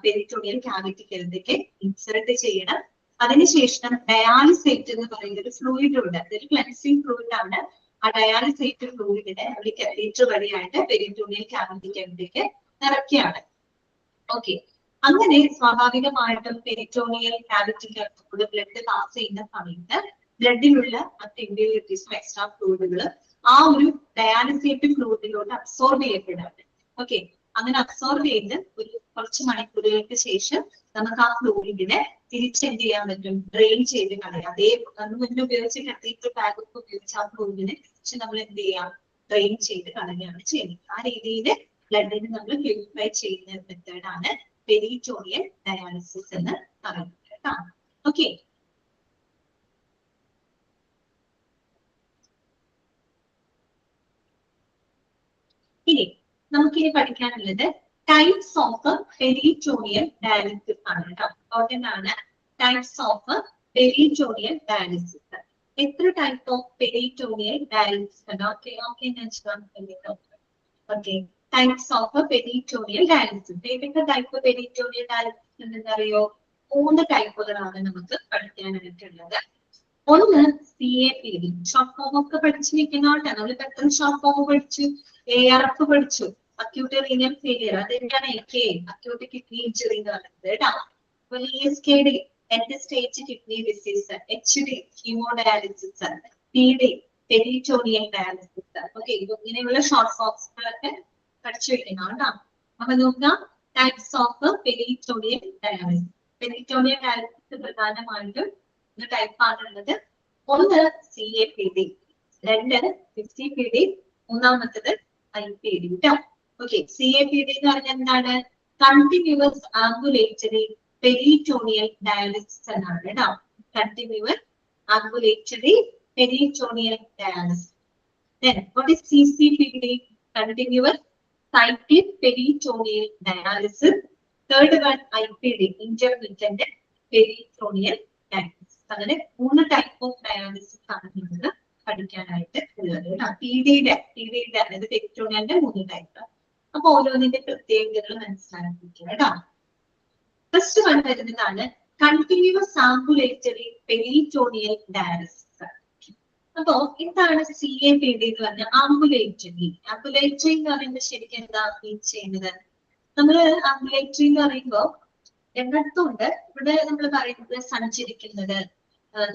പെരിറ്റോണിയൽ ക്യാവിറ്റിക്കകത്തേക്ക് ഇൻസേർട്ട് ചെയ്യണം. അതിനുശേഷം ഡയാലിസേറ്റ് എന്ന് പറയുന്ന ഒരു ഫ്ലൂയിഡ് ഉണ്ട്, അതൊരു ക്ലെൻസിങ് ഫ്ലൂയിഡ് ആണ്. ആ ഡയാലിസേറ്റ് ഫ്ലൂയിഡിനെ നമ്മൾ കത്തീഡ്രൽ വഴിയായിട്ട് പെരിറ്റോണിയൽ ക്യാവിറ്റിക്കകത്തേക്ക് നിറയ്ക്കുകയാണ്. ഓക്കെ, അങ്ങനെ സ്വാഭാവികമായിട്ടും പെരിറ്റോണിയൽ ക്യാവിറ്റിക്കകത്തൂടെ ബ്ലഡ് പാസ് ചെയ്യുന്ന സമയത്ത് ബ്ലഡിലുള്ള മറ്റ് എക്സ്ട്രാ ഫ്ലൂയിഡുകൾ ആ ഒരു ഡയാലിസിയേറ്റഡ് ഫ്ലൂയിഡിലോട്ട് അബ്സോർബ് ചെയ്യപ്പെടാണ്. ഓക്കെ, അങ്ങനെ അബ്സോർബ് ചെയ്ത് ഒരു കുറച്ച് മണിക്കൂറുകൾക്ക് ശേഷം നമുക്ക് ആ ഫ്ലൂയിഡിനെ തിരിച്ചെന്ത് ചെയ്യാൻ പറ്റും, ഡ്രെയിൻ ചെയ്ത് കളയാം. അതേ മുന്നേ ഉപയോഗിച്ച് കത്തീറ്റർ ബാഗ് ഒക്കെ ഉപയോഗിച്ച് ആ ഫ്ലൂയിഡിനെ തിരിച്ച് നമ്മൾ എന്ത് ചെയ്യാം, ഡ്രെയിൻ ചെയ്ത് കളയുകയാണ് ചെയ്യുന്നത്. ആ രീതിയിൽ ബ്ലഡിന് നമ്മൾ പ്യൂരിഫൈ ചെയ്യുന്ന മെത്തേഡാണ് പെരിറ്റോണിയൽ ഡയാലിസിസ് എന്ന് പറയുന്നത് കേട്ടോ. ഓക്കെ, ഇനി നമുക്കിനി പഠിക്കാനുള്ളത് ടൈപ്സ് ഓഫ് പെരിറ്റോണിയൽ ഡയാലിസിസ് ആണ് കേട്ടോ. ഇമ്പോർട്ടന്റ് ആണ് ടൈപ്സ് ഓഫ് പെരിറ്റോണിയൽ ഡയാലിസിസ്. എത്ര ടൈപ്പ് ഓഫ് പെരിറ്റോണിയൽ ഡയാലിസിസ് ഉണ്ട്? Okay okay, types of peritoneal dialysis. ഏതൊക്കെ ടൈപ്പ് പെരിറ്റോണിയൽ ഡയാലിസിസ് ഉണ്ടെന്ന് അറിയോ? 3 ടൈപ്പുകളാണ് നമുക്ക് പഠിക്കാനായിട്ടുള്ളത്. ഒന്ന് CAPD, ഷോർട്ട് ഫോം ഒക്കെ പഠിച്ചിരിക്കുന്നോട്ടെ. നമ്മളിപ്പോ എത്ര ഷോർട്ട് ഫോം പഠിച്ചു? ARF പഠിച്ചു, അക്യൂട്ട് റീനൽ ഫെയിലിയർ. അതെന്താണ് അക്യൂട്ട് കിഡ്നി ഇഞ്ചുറി എന്ന് പറയുന്നത് കേട്ടോ. അപ്പൊ ESKD, end stage kidney disease, HD hemodialysis, PD peritoneal dialysis. Okay, ഇങ്ങനെയുള്ള ഷോർട്ട് ഫോംസുകളൊക്കെ പഠിച്ചു വെക്കണം കേട്ടോ. അപ്പൊ നോക്കാം types of peritoneal dialysis. Peritoneal dialysis പ്രധാനമായിട്ടും ടൈപ്പ് ആണുള്ളത്. ഒന്ന് CAPD, 2 PCPD, മൂന്നാമത്തത് IPD കേട്ടോ. ഓക്കെ, CAPD എന്ന് പറഞ്ഞാൽ എന്താണ്? കണ്ടിന്യൂസ് ആംബുലേറ്ററി പെരിറ്റോണിയൽ ഡയാലിസിസ് എന്നാണ് കേട്ടോ. Continuous ambulatory peritoneal dialysis. Then what is CCPD? Continuous cyclic peritoneal dialysis. Third one IPD, intermittent peritoneal dialysis. അങ്ങനെ 3 ടൈപ്പ് ഓഫ് ഡയാലിസിസ് ആണ് നമുക്ക് പഠിക്കാനായിട്ട് ഉള്ളത്. PDയുടെ അതായത് പെരിറ്റോണിയലിന്റെ 3 ടൈപ്പ്. അപ്പൊ ഓരോന്നിന്റെ പ്രത്യേകതകൾ മനസ്സിലാക്കിയിരിക്കുക കേട്ടോ. ഫസ്റ്റ് വൺ വരുന്നതാണ് കണ്ടിന്യൂസ് ആംബുലേറ്ററി പെരിറ്റോണിയൽ ഡയാലിസിസ്. അപ്പോ എന്താണ് CAPD എന്ന് പറഞ്ഞാൽ? ആംബുലേറ്ററി എന്ന് പറയുമ്പോൾ ശരിക്കും എന്താ മീൻ ചെയ്യുന്നത്? നമ്മള് ആംബുലേറ്ററി എന്ന് പറയുമ്പോ രണ്ടിടത്തുണ്ട്. ഇവിടെ നമ്മൾ പറയുന്നത് സഞ്ചരിക്കുന്നത്,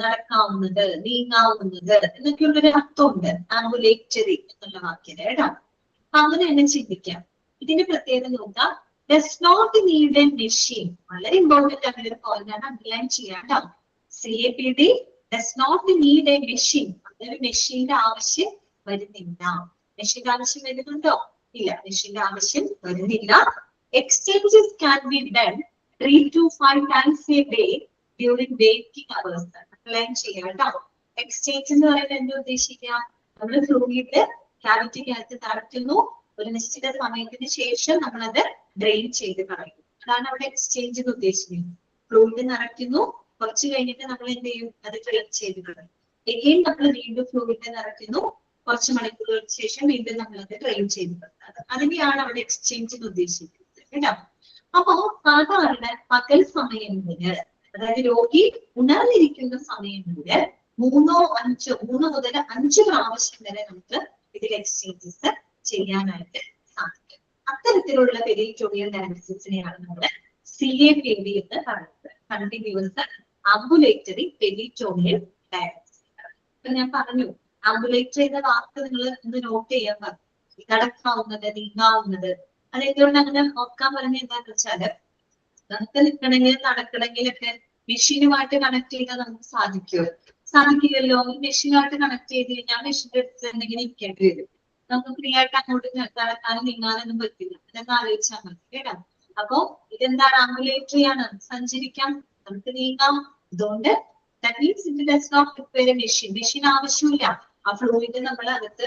നടക്കാവുന്നത്, നീങ്ങാവുന്നത് എന്നൊക്കെയുള്ളൊരു അർത്ഥമുണ്ട് ആംബുലേറ്ററി എന്നുള്ള വാക്കിന് കേട്ടോ. അങ്ങനെ തന്നെ ചിന്തിക്കാം. ഇതിന്റെ പ്രത്യേകത നോക്കാം. Does not need a machine. വളരെ ഇമ്പോർട്ടന്റ് ആണ് ഒരു പോയിന്റ് ആണ്, അണ്ടർലൈൻ ചെയ്യാം കേട്ടോ. CAPD does not need a machine. അതൊരു മെഷീന്റെ ആവശ്യം വരുന്നില്ല. മെഷീന്റെ ആവശ്യം വരുന്നുണ്ടോ? ഇല്ല, മെഷീന്റെ ആവശ്യം വരുന്നില്ല. Exchanges can be done 3 to 5 times a day during waking hours. Underline ചെയ്യാം കേട്ടോ. എക്സ്ചേഞ്ച് എന്ന് പറയുന്നത് എന്താ ഉദ്ദേശിക്കുക? നമ്മൾ ഫ്ലൂയിഡ് ക്യാവിറ്റിക്കകത്ത് നിറയ്ക്കുന്നു, ഒരു നിശ്ചിത സമയത്തിന് ശേഷം നമ്മളത് ഡ്രെയിൻ ചെയ്ത് കളയും. അതാണ് അവിടെ എക്സ്ചേഞ്ച് എന്ന് ഉദ്ദേശിക്കുന്നത്. ഫ്ലൂയിഡ് നിറയ്ക്കുന്നു, കുറച്ച് കഴിഞ്ഞിട്ട് നമ്മൾ എന്ത് ചെയ്യും? അത് ഡ്രെയിൻ ചെയ്ത് കളയും. എഗെയിൻ നമ്മൾ വീണ്ടും ഫ്ലൂയിഡ് നിറയ്ക്കുന്നു, കുറച്ച് മണിക്കൂറുകൾക്ക് ശേഷം വീണ്ടും നമ്മളത് ഡ്രെയിൻ ചെയ്ത് കളയും. അതിനെയാണ് അവിടെ എക്സ്ചേഞ്ച് എന്ന് ഉദ്ദേശിക്കുന്നത് കേട്ടോ. അപ്പോ സാധാരണ പകൽ സമയങ്ങളില്, അതായത് രോഗി ഉണർന്നിരിക്കുന്ന സമയങ്ങളില് 3 മുതൽ 5 പ്രാവശ്യം വരെ നമുക്ക് ഇതിൽ എക്സ്ചേഞ്ചസ് ചെയ്യാനായിട്ട് സാധിക്കും. അത്തരത്തിലുള്ള പെരിറ്റോണിയൽ ഡയാലിസിസിനെയാണ് നമ്മൾ CAPD എന്ന് പറയുന്നത്. Continuous ambulatory peritoneal dialysis. ഇപ്പൊ ഞാൻ പറഞ്ഞു, ആംബുലേറ്ററി എന്ന വാക്ക് നിങ്ങൾ ഒന്ന് നോട്ട് ചെയ്യാൻ പറഞ്ഞു. നടക്കാവുന്നത്, നീങ്ങാവുന്നത്. അതെന്തുകൊണ്ട് അങ്ങനെ നോക്കാൻ പറഞ്ഞ എന്താന്ന് വെച്ചാല്, നമുക്ക് നിൽക്കണമെങ്കിൽ നടക്കണമെങ്കിലൊക്കെ മെഷീനുമായിട്ട് കണക്ട് ചെയ്താൽ നമുക്ക് സാധിക്കില്ലല്ലോ. മെഷീനുമായിട്ട് കണക്ട് ചെയ്ത് കഴിഞ്ഞാൽ മെഷീന്റെ അടുത്ത് എന്തെങ്കിലും ഇരിക്കേണ്ടി വരും. നമുക്ക് ഫ്രീ ആയിട്ട് അങ്ങോട്ട് നടക്കാനും നീങ്ങാനൊന്നും പറ്റില്ല. അതൊക്കെ ആലോചിച്ചാൽ മതി കേട്ടോ. അപ്പോ ഇതെന്താണ്? ആംബുലേറ്ററി ആണ്, സഞ്ചരിക്കാം, നമുക്ക് നീങ്ങാം. അതുകൊണ്ട് that means it does not require a machine. Machine ആവശ്യമില്ല. ആ ഫ്ലൂയിഡ് നമ്മൾ അകത്ത്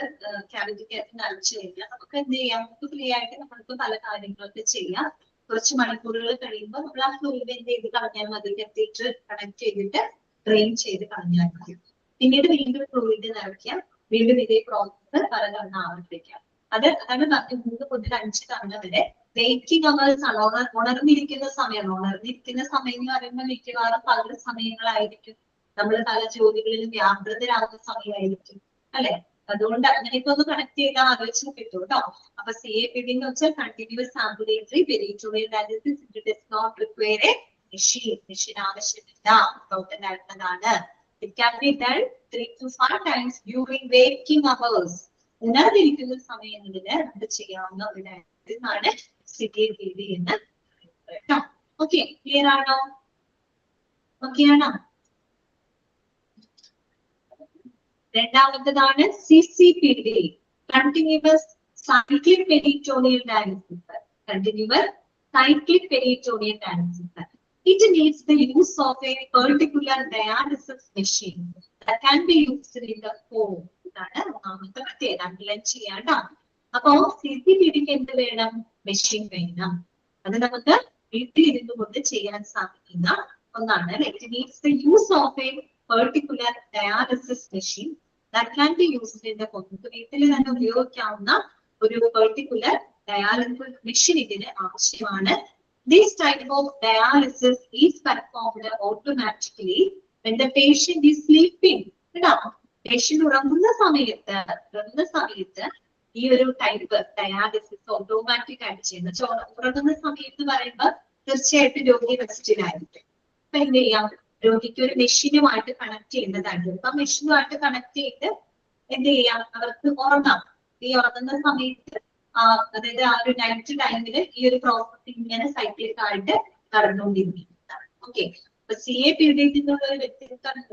ക്യാവിറ്റിക്കകത്ത് നിറച്ചു കഴിഞ്ഞാൽ നമുക്ക് എന്ത് ചെയ്യാം? നമുക്ക് ഫ്രീ ആയിട്ട് നമ്മൾക്ക് പല കാര്യങ്ങളൊക്കെ ചെയ്യാം. കുറച്ച് മണിക്കൂറുകൾ കഴിയുമ്പോൾ നമ്മൾ ആ ഫ്ലൂയിഡ് എന്ത് ചെയ്ത് കളഞ്ഞാൽ മതി? കത്തീറ്റർ കണക്ട് ചെയ്തിട്ട് ഡ്രെയിൻ ചെയ്ത് കളഞ്ഞാൽ മതി. പിന്നീട് വീണ്ടും ഫ്ലൂയിഡ് നിറയ്ക്കാം, വീണ്ടും ഇതേ പ്രോസസ് പലതവണ ആവർത്തിക്കാം. അതാണ് 3 മുതൽ 5 തവണ വരെ. വേക്കിംഗ് അവേഴ്സ് ആണ്, ഉണർന്നിരിക്കുന്ന സമയമാണ്. ഉണർന്നിരിക്കുന്ന സമയം എന്ന് പറയുമ്പോൾ മിക്കവാറും പല സമയങ്ങളായിരിക്കും. നമ്മൾ പല ജോലികളിലും വ്യാപൃതരാകുന്ന സമയമായിരിക്കും അല്ലെ. അതുകൊണ്ട് അങ്ങനെയൊക്കെ ഒന്ന് കണക്ട് ചെയ്താൽ ആലോചിച്ച് കിട്ടും കേട്ടോ. അപ്പൊ CAPD എന്ന് വെച്ചാൽ continuous ambulatory peritoneal dialysis. It does not require a machine. Machine ആവശ്യമില്ല, ഇമ്പോർട്ടന്റ് ആയിട്ടുള്ളതാണ്. It can be done 3 to 5 times during waking hours. ഉണർന്നിരിക്കുന്ന സമയങ്ങളിൽ അത് ചെയ്യാവുന്ന ഒരു ഡയറ്റാണ് സിറ്റിയൽ പീരീഡ് എന്ന് പറയുന്നത്. ഓക്കെ, ക്ലിയർ ആണോ? ഓക്കെ ആണോ? രണ്ടാമത്തേതാണ് CCPD, continuous cyclic peritoneal dialysis. Continuous cyclic peritoneal dialysis. It needs the use of a particular dialysis machine that can be used in the home. ഇതാണ് ഒന്നാമത്തെ പ്രത്യേകത. അണ്ടർലൈൻ ചെയ്യാട്ടോ. അപ്പോ CCPDക്ക് എന്ത് വേണം? മെഷീൻ വേണം. അത് നമുക്ക് വീട്ടിൽ ഇരുന്നു കൊണ്ട് ചെയ്യാൻ സാധിക്കുന്ന ഒന്നാണ്. It needs the use of a particular dialysis machine that can be used in the home. വീട്ടിൽ തന്നെ ഉപയോഗിക്കാവുന്ന ഒരു പെർട്ടിക്കുലർ ഡയാലിസിസ് മെഷീൻ ഇതിന് ആവശ്യമാണ്. This type of dialysis is performed automatically when the patient is sleeping. Patient ഉറങ്ങുന്ന സമയത്ത് ഈ ഒരു ടൈപ്പ് ഡയാലിസിസ് ഓട്ടോമാറ്റിക് ആയിട്ട് ചെയ്യുന്ന. ഉറങ്ങുന്ന സമയത്ത് പറയുമ്പോൾ തീർച്ചയായിട്ടും രോഗി റെസ്റ്റിലായിരിക്കും. അപ്പൊ എന്ത് ചെയ്യാം? രോഗിക്ക് ഒരു മെഷീനുമായിട്ട് കണക്ട് ചെയ്യേണ്ടതായിട്ട്. അപ്പൊ മെഷീനുമായിട്ട് കണക്ട് ചെയ്ത് എന്ത് ചെയ്യാം? അവർക്ക് ഉറങ്ങാം. ഈ ഉറങ്ങുന്ന സമയത്ത് അതായത് ആ ഒരു നൈറ്റ് ടൈമിൽ ഈ ഒരു പ്രോസസ് ഇങ്ങനെ സൈക്ലിക് ആയിട്ട് നടന്നുകൊണ്ടിരിക്കുന്നതാണ്. ഓക്കെ, അപ്പൊ CAPD നിന്നുള്ള ഒരു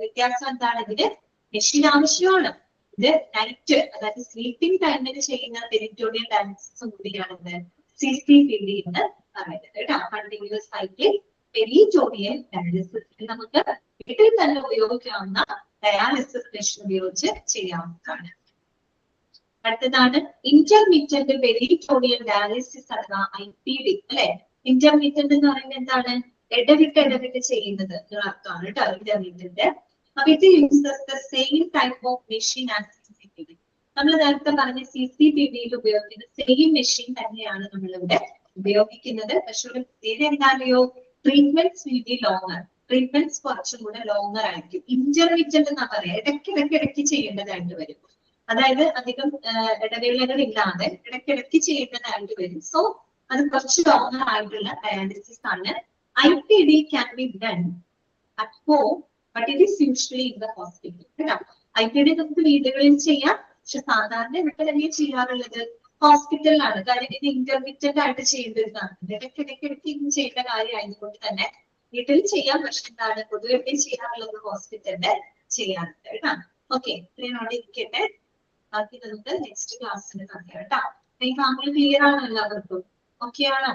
വ്യത്യാസം എന്താണ്? ഇതിന് മെഷീൻ ആവശ്യമാണ്. ഇത് നൈറ്റ് അതായത് സ്ലീപ്പിംഗ് ടൈമിൽ ചെയ്യുന്ന പെരിറ്റോണിയൽ ഡയാലിസിസും കൂടിയാണ് CCPD എന്ന് പറയുന്നത് കേട്ടോ. കണ്ടിന്യൂസ് സൈക്ലിക് പെരിറ്റോണിയൽ ഡയാലിസിസ് നമുക്ക് വീട്ടിൽ തന്നെ ഉപയോഗിക്കാവുന്ന ഡയാലിസിസ് മെഷീൻ ഉപയോഗിച്ച് ചെയ്യാവുന്നതാണ്. അടുത്തതാണ് ഇന്റർമീഡിയറ്റ് പെരിറ്റോണിയൽ ഡയാലിസിസ് അഥവാ IPD അല്ലെ. ഇന്റർമീഡിയറ്റ് എന്ന് പറയുന്നത് എന്താണ്? ഇടവിട്ട് ചെയ്യുന്നത് അർത്ഥമാണ് കേട്ടോ ഇന്റർമീഡിയറ്റ്. അപ്പൊ ഇത് uses the same type of machine as CCPD. നമ്മൾ നേരത്തെ പറഞ്ഞ CCPDയിൽ ഉപയോഗിക്കുന്ന സെയിം മെഷീൻ തന്നെയാണ് നമ്മളിവിടെ ഉപയോഗിക്കുന്നത്. പക്ഷെ ഒരു പ്രത്യേകത എന്താണെയോ? Treatments will be longer. Treatments കുറച്ചും കൂടെ ലോങ്ങർ ആയിരിക്കും. ഇന്റർമീഡിയറ്റ് എന്നാ പറയാ, ഇടയ്ക്കിടയ്ക്ക് ചെയ്യേണ്ടതായിട്ട് വരും. അതായത് അധികം ഇടവേളകൾ ഇല്ലാതെ ഇടയ്ക്കിടയ്ക്ക് ചെയ്യേണ്ടതായിട്ട് വരും. സോ അത് കുറച്ച് ലോങ്ങർ ആയിട്ടുള്ള ഡയാലിസിസ് ആണ്. IPD can be done at home, but it is usually in the hospital. IPD നമുക്ക് വീടുകളിൽ ചെയ്യാം, പക്ഷെ സാധാരണ ഇവിടെ തന്നെ ചെയ്യാറുള്ളത് ഹോസ്പിറ്റലിലാണ്. കാര്യം ഇത് ഇന്റർമീഡിയറ്റ് ആയിട്ട് ചെയ്യേണ്ടതാണ്. ഇടയ്ക്കിടയ്ക്ക് ചെയ്യേണ്ട കാര്യം ആയതുകൊണ്ട് തന്നെ വീട്ടിൽ ചെയ്യാം. പക്ഷെ എന്താണ് പൊതുവെ ചെയ്യാറുള്ളത് ഹോസ്പിറ്റലിൽ ചെയ്യാറുണ്ട് കേട്ടോ. ഓക്കെ, ഇത്രയോടെ ഇരിക്കട്ടെ. ബാക്കി നമുക്ക് നെക്സ്റ്റ് ക്ലാസ്സിൽ പറയാം കേട്ടോ. നമ്മൾ ക്ലിയർ ആണോ എല്ലാവർക്കും? ഓക്കെ ആണോ?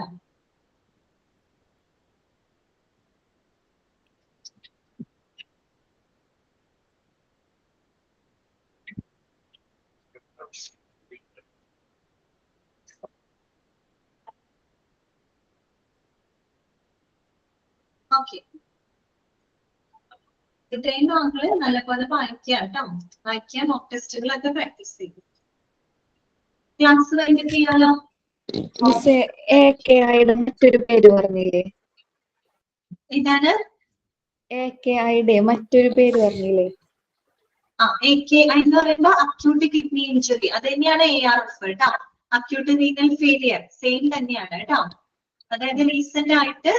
ഓക്കെ, ഇത്രയും താങ്കൾ നല്ലപോലെ വായിക്കുക കേട്ടോ. വായിക്കുക, മോക്ക് ടെസ്റ്റുകളൊക്കെ പ്രാക്ടീസ് ചെയ്യും. ക്ലാസ് കഴിഞ്ഞിട്ട് ചെയ്യാലോ? മറ്റൊരു പേര് പറഞ്ഞില്ലേ? ഇതാണ് AKIയുടെ മറ്റൊരു പേര് പറഞ്ഞില്ലേ? AKI എന്ന് പറയുമ്പോ അക്യൂട്ട് കിഡ്നി ഇഞ്ചുറി. അത് തന്നെയാണ് ARF കേട്ടോ. അക്യൂട്ട് റീനൽ ഫെയിലിയർ സെയിം തന്നെയാണ് കേട്ടോ. അതായത് റീസെന്റ് ആയിട്ട്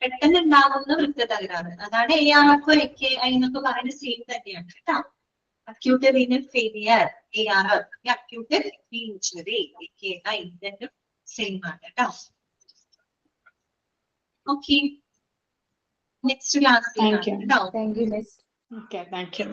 പെട്ടെന്ന് ഉണ്ടാകുന്ന വൃക്ക തകരാറ്, അതാണ് ARF AKI എന്നൊക്കെ പറയുന്നത് സെയിം തന്നെയാണ് കേട്ടോ. Acute renal failure ARF, acute kidney injury AKI രണ്ടും സെയിം ആണ് കേട്ടോ. Okay, next class. Thank you miss. Okay, thank you.